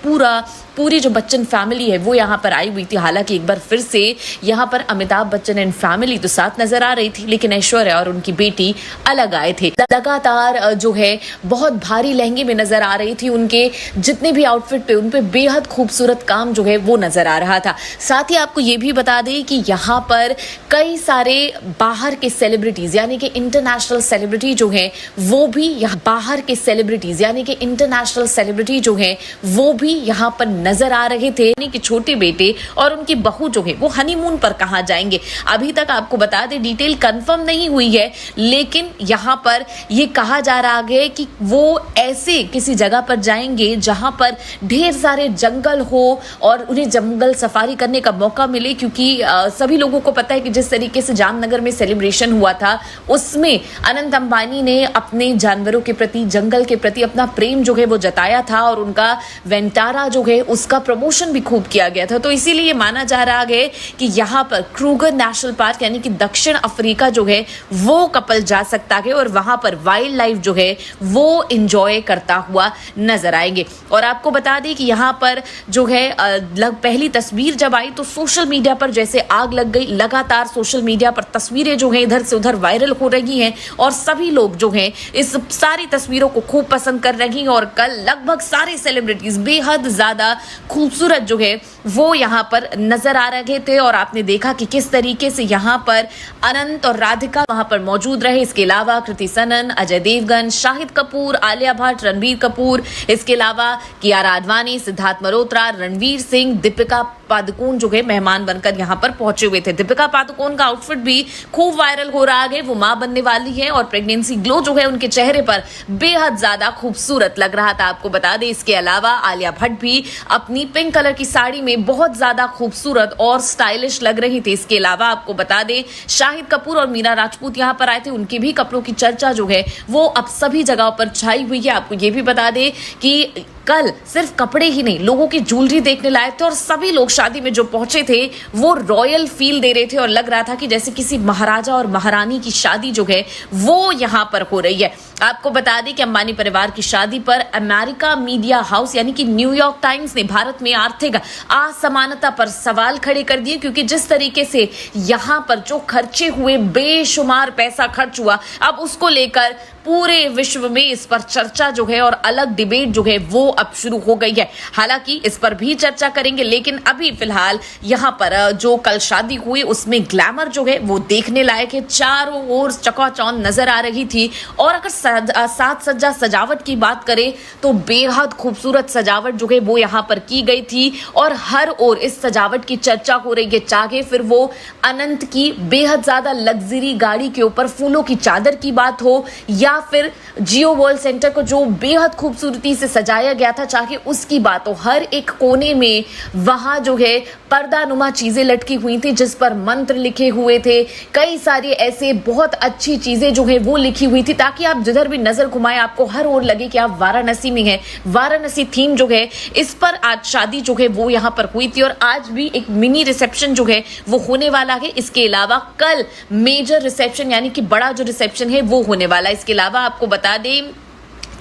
पूरी जो बच्चन फैमिली है वो यहाँ पर आई हुई थी। हालांकि एक बार फिर से यहाँ पर अमिताभ बच्चन एंड फैमिली तो साथ नजर आ रही थी, लेकिन ऐश्वर्या और उनकी बेटी अलग आए थे। लगातार जो है बहुत भारी लहंगे में नजर आ रही थी। उनके जितने भी आउटफिट पे उन पे बेहद खूबसूरत काम जो है वो नजर आ रहा था। साथ ही आपको ये भी बता दें कि यहाँ पर कई सारे बाहर के सेलिब्रिटीज यानी कि इंटरनेशनल सेलिब्रिटी जो है वो भी यहाँ बाहर के सेलिब्रिटीज यानी कि इंटरनेशनल सेलिब्रिटी जो है वो भी यहाँ पर नजर आ रहे थे। कि छोटे बेटे और उनकी बहू जो है वो हनीमून पर कहाँ जाएंगे, अभी तक आपको बता दें डिटेल कंफर्म नहीं हुई है, लेकिन यहाँ पर ये कहा जा रहा है कि वो ऐसे किसी जगह पर जाएंगे जहां पर ढेर सारे जंगल हो और उन्हें जंगल सफारी करने का मौका मिले, क्योंकि सभी लोगों को पता है कि जिस तरीके से जामनगर में सेलिब्रेशन हुआ था उसमें अनंत अंबानी ने अपने जानवरों के प्रति, जंगल के प्रति अपना प्रेम जो है वो जताया था और उनका वेंटारा जो है उसका प्रमोशन भी खूब किया गया था। तो इसीलिए ये माना जा रहा है कि यहाँ पर क्रूगर नेशनल पार्क यानी कि दक्षिण अफ्रीका जो है वो कपल जा सकता है और वहां पर वाइल्ड लाइफ जो है वो इंजॉय करता हुआ नजर आएंगे। और आपको बता दें कि यहाँ पर जो है पहली तस्वीर जब आई तो सोशल मीडिया पर जैसे आग लग गई। लगातार सोशल मीडिया पर तस्वीरें जो है इधर से उधर वायरल हो रही हैं और सभी लोग जो हैं इस सारी तस्वीरों को खूब पसंद कर रही हैं। और कल लगभग सारे सेलिब्रिटीज बेहद ज्यादा खूबसूरत जो है वो यहाँ पर नजर आ रहे थे और आपने देखा कि किस तरीके से यहाँ पर अनंत और राधिका वहां पर मौजूद रहे। इसके अलावा कृति सनन, अजय देवगन, शाहिद कपूर, आलिया भट्ट, रणबीर कपूर, इसके अलावा कियारा आडवाणी, सिद्धार्थ मल्होत्रा, रणवीर सिंह, दीपिका पादुकोण जो है मेहमान बनकर यहाँ पर पहुंचे हुए थे। दीपिका पादुकोण का आउटफिट भी खूब वायरल हो रहा है। वो मां बनने वाली है और प्रेगनेंसी ग्लो जो है उनके चेहरे पर बेहद ज्यादा खूबसूरत लग रहा था, आपको बता दें। इसके अलावा आलिया भट्ट भी अपनी पिंक कलर की साड़ी में बहुत ज्यादा खूबसूरत और स्टाइलिश लग रही थी। इसके अलावा आपको बता दें शाहिद कपूर और मीरा राजपूत यहाँ पर आए थे। उनके भी कपड़ों की चर्चा जो है वो अब सभी जगहों पर छाई हुई है। आपको ये भी बता दें कि कल सिर्फ कपड़े ही नहीं, लोगों की ज्वेलरी देखने लायक थे और सभी लोग शादी में जो पहुंचे थे वो रॉयल फील दे रहे थे और लग रहा था कि जैसे किसी महाराजा और महारानी की शादी जो है वो यहाँ पर हो रही है। आपको बता दें कि अंबानी परिवार की शादी पर अमेरिका मीडिया हाउस यानी कि न्यूयॉर्क टाइम्स ने भारत में आर्थिक असमानता पर सवाल खड़े कर दिए, क्योंकि जिस तरीके से यहाँ पर जो खर्चे हुए, बेशुमार पैसा खर्च हुआ, अब उसको लेकर पूरे विश्व में इस पर चर्चा जो है और अलग डिबेट जो है वो अब शुरू हो गई है। हालांकि इस पर भी चर्चा करेंगे, लेकिन अभी फिलहाल यहाँ पर जो कल शादी हुई उसमें ग्लैमर जो है वो देखने लायक है। चारों ओर चकाचौंध नजर आ रही थी और अगर साज सज्जा सजावट की बात करें तो बेहद खूबसूरत सजावट जो है वो यहाँ पर की गई थी और हर ओर इस सजावट की चर्चा हो रही है। चाहे फिर वो अनंत की बेहद ज्यादा लग्जरी गाड़ी के ऊपर फूलों की चादर की बात हो या फिर जियो वर्ल्ड सेंटर को जो बेहद खूबसूरती से सजाया गया था, चाहे उसकी बात हो, हर एक कोने में वहां जो है पर्दानुमा चीजें लटकी हुई थी जिस पर मंत्र लिखे हुए थे। कई सारी ऐसे बहुत अच्छी चीजें जो है वो लिखी हुई थी ताकि आप जिधर भी नजर घुमाएं आपको हर ओर लगे कि आप वाराणसी में हैं। वाराणसी थीम जो है इस पर आज शादी जो है वो यहाँ पर हुई थी और आज भी एक मिनी रिसेप्शन जो है वो होने वाला है। इसके अलावा कल मेजर रिसेप्शन यानी कि बड़ा जो रिसेप्शन है वो होने वाला है। इसके अलावा आपको बता दें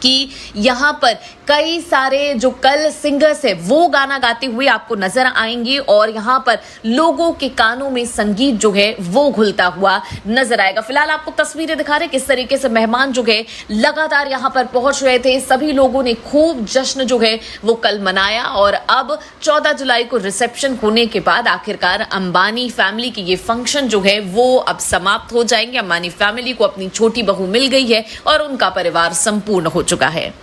कि यहाँ पर कई सारे जो कल सिंगर्स है वो गाना गाते हुए आपको नजर आएंगे और यहाँ पर लोगों के कानों में संगीत जो है वो घुलता हुआ नजर आएगा। फिलहाल आपको तस्वीरें दिखा रहे किस तरीके से मेहमान जो है लगातार यहाँ पर पहुंच रहे थे। सभी लोगों ने खूब जश्न जो है वो कल मनाया और अब 14 जुलाई को रिसेप्शन होने के बाद आखिरकार अंबानी फैमिली की ये फंक्शन जो है वो अब समाप्त हो जाएंगे। अंबानी फैमिली को अपनी छोटी बहू मिल गई है और उनका परिवार संपूर्ण हो चुका है।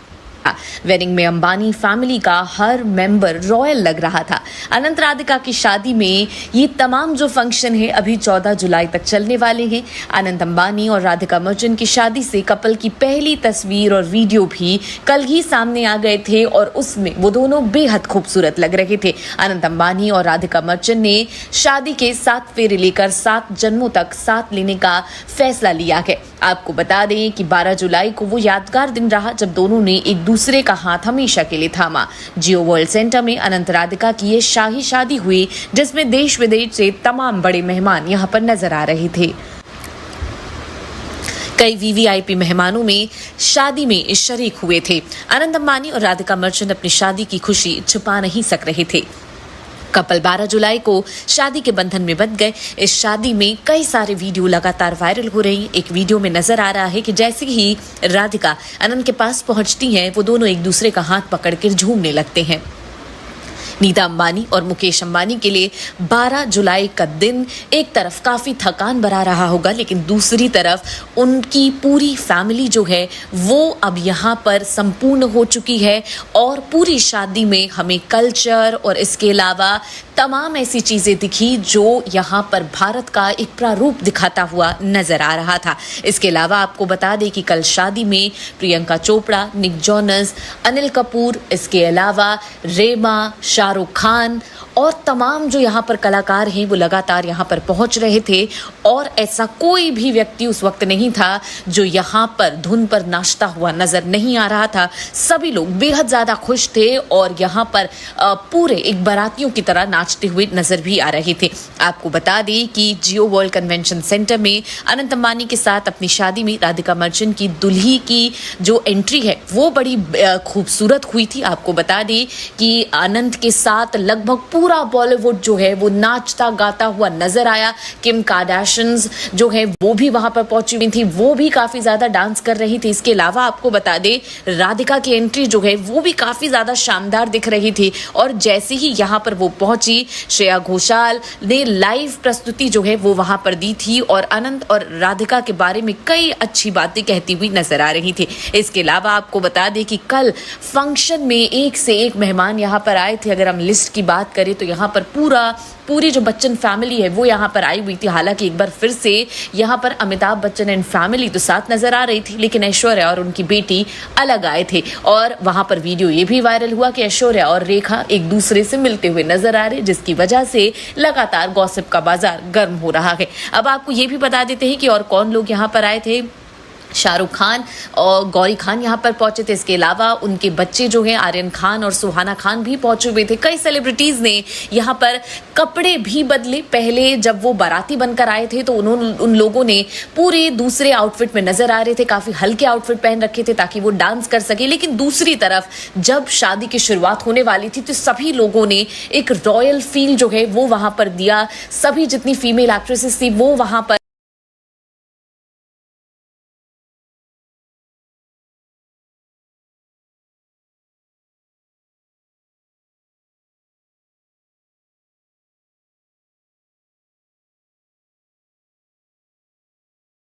वेडिंग में अंबानी फैमिली का हर मेंबर रॉयल लग रहा था। अनंत राधिका की शादी में ये तमाम जो फंक्शन है अभी 14 जुलाई तक चलने वाले हैं। अनंत अंबानी और राधिका मर्चेंट की शादी से कपल की पहली तस्वीर और वीडियो भी कल ही सामने आ गए थे और उसमें वो दोनों बेहद खूबसूरत लग रहे थे। अनंत अंबानी और राधिका मर्चेंट ने शादी के 7 फेरे लेकर 7 जन्मों तक साथ लेने का फैसला लिया है। आपको बता दें कि 12 जुलाई को वो यादगार दिन रहा जब दोनों ने एक दूसरे का हाथ हमेशा के लिए थामा। जियो वर्ल्ड सेंटर में अनंत राधिका की ये शाही शादी हुई जिसमें देश विदेश से तमाम बड़े मेहमान यहाँ पर नजर आ रहे थे। कई वीवीआईपी मेहमानों में शादी में शरीक हुए थे। अनंत अंबानी और राधिका मर्चेंट अपनी शादी की खुशी छुपा नहीं सक रहे थे। कपल 12 जुलाई को शादी के बंधन में बंध गए। इस शादी में कई सारे वीडियो लगातार वायरल हो रही हैं। एक वीडियो में नजर आ रहा है कि जैसे ही राधिका अनंत के पास पहुंचती हैं वो दोनों एक दूसरे का हाथ पकड़कर झूमने लगते हैं। नीता अंबानी और मुकेश अंबानी के लिए 12 जुलाई का दिन एक तरफ काफी थकान भरा रहा होगा, लेकिन दूसरी तरफ उनकी पूरी फैमिली जो है वो अब यहाँ पर संपूर्ण हो चुकी है और पूरी शादी में हमें कल्चर और इसके अलावा तमाम ऐसी चीजें दिखी जो यहाँ पर भारत का एक प्रारूप दिखाता हुआ नजर आ रहा था। इसके अलावा आपको बता दें कि कल शादी में प्रियंका चोपड़ा, निक जोनस, अनिल कपूर, इसके अलावा रेमा, शाहरुख खान और तमाम जो यहाँ पर कलाकार हैं वो लगातार यहाँ पर पहुंच रहे थे और ऐसा कोई भी व्यक्ति उस वक्त नहीं था जो यहाँ पर धुन पर नाचता हुआ नजर नहीं आ रहा था। सभी लोग बेहद ज्यादा खुश थे और यहाँ पर पूरे एक बारातियों की तरह नाचते हुए नजर भी आ रहे थे। आपको बता दें कि जियो वर्ल्ड कन्वेंशन सेंटर में अनंत अंबानी के साथ अपनी शादी में राधिका मर्चेंट की दुल्ही की जो एंट्री है वो बड़ी खूबसूरत हुई थी। आपको बता दें कि अनंत के साथ लगभग पूरा बॉलीवुड जो है वो नाचता गाता हुआ नजर आया। किम कार्दाशियंस जो है वो भी वहां पर पहुंची हुई थी, वो भी काफी ज्यादा डांस कर रही थी। इसके अलावा आपको बता दें राधिका की एंट्री जो है वो भी काफी ज्यादा शानदार दिख रही थी और जैसे ही यहाँ पर वो पहुंची श्रेया घोषाल ने लाइव प्रस्तुति जो है वो वहां पर दी थी और अनंत और राधिका के बारे में कई अच्छी बातें कहती हुई नजर आ रही थी। इसके अलावा आपको बता दें कि कल फंक्शन में एक से एक मेहमान यहाँ पर आए थे। अगर हम लिस्ट की बात करें तो यहाँ पर पूरी जो बच्चन फैमिली है वो यहाँ पर आई हुई थी। हालांकि एक बार फिर से यहाँ पर अमिताभ बच्चन एंड फैमिली तो साथ नजर आ रही थी, लेकिन ऐश्वर्या और उनकी बेटी अलग आए थे और वहां पर वीडियो ये भी वायरल हुआ कि ऐश्वर्या और रेखा एक दूसरे से मिलते हुए नजर आ रहे, जिसकी वजह से लगातार गॉसिप का बाजार गर्म हो रहा है। अब आपको ये भी बता देते हैं कि और कौन लोग यहाँ पर आए थे। शाहरुख खान और गौरी खान यहाँ पर पहुंचे थे। इसके अलावा उनके बच्चे जो हैं आर्यन खान और सुहाना खान भी पहुंचे हुए थे। कई सेलिब्रिटीज ने यहाँ पर कपड़े भी बदले। पहले जब वो बाराती बनकर आए थे तो उन लोगों ने पूरे दूसरे आउटफिट में नजर आ रहे थे, काफी हल्के आउटफिट पहन रखे थे ताकि वो डांस कर सके। लेकिन दूसरी तरफ जब शादी की शुरुआत होने वाली थी तो सभी लोगों ने एक रॉयल फील जो है वो वहां पर दिया। सभी जितनी फीमेल एक्ट्रेसेस थी वो वहां पर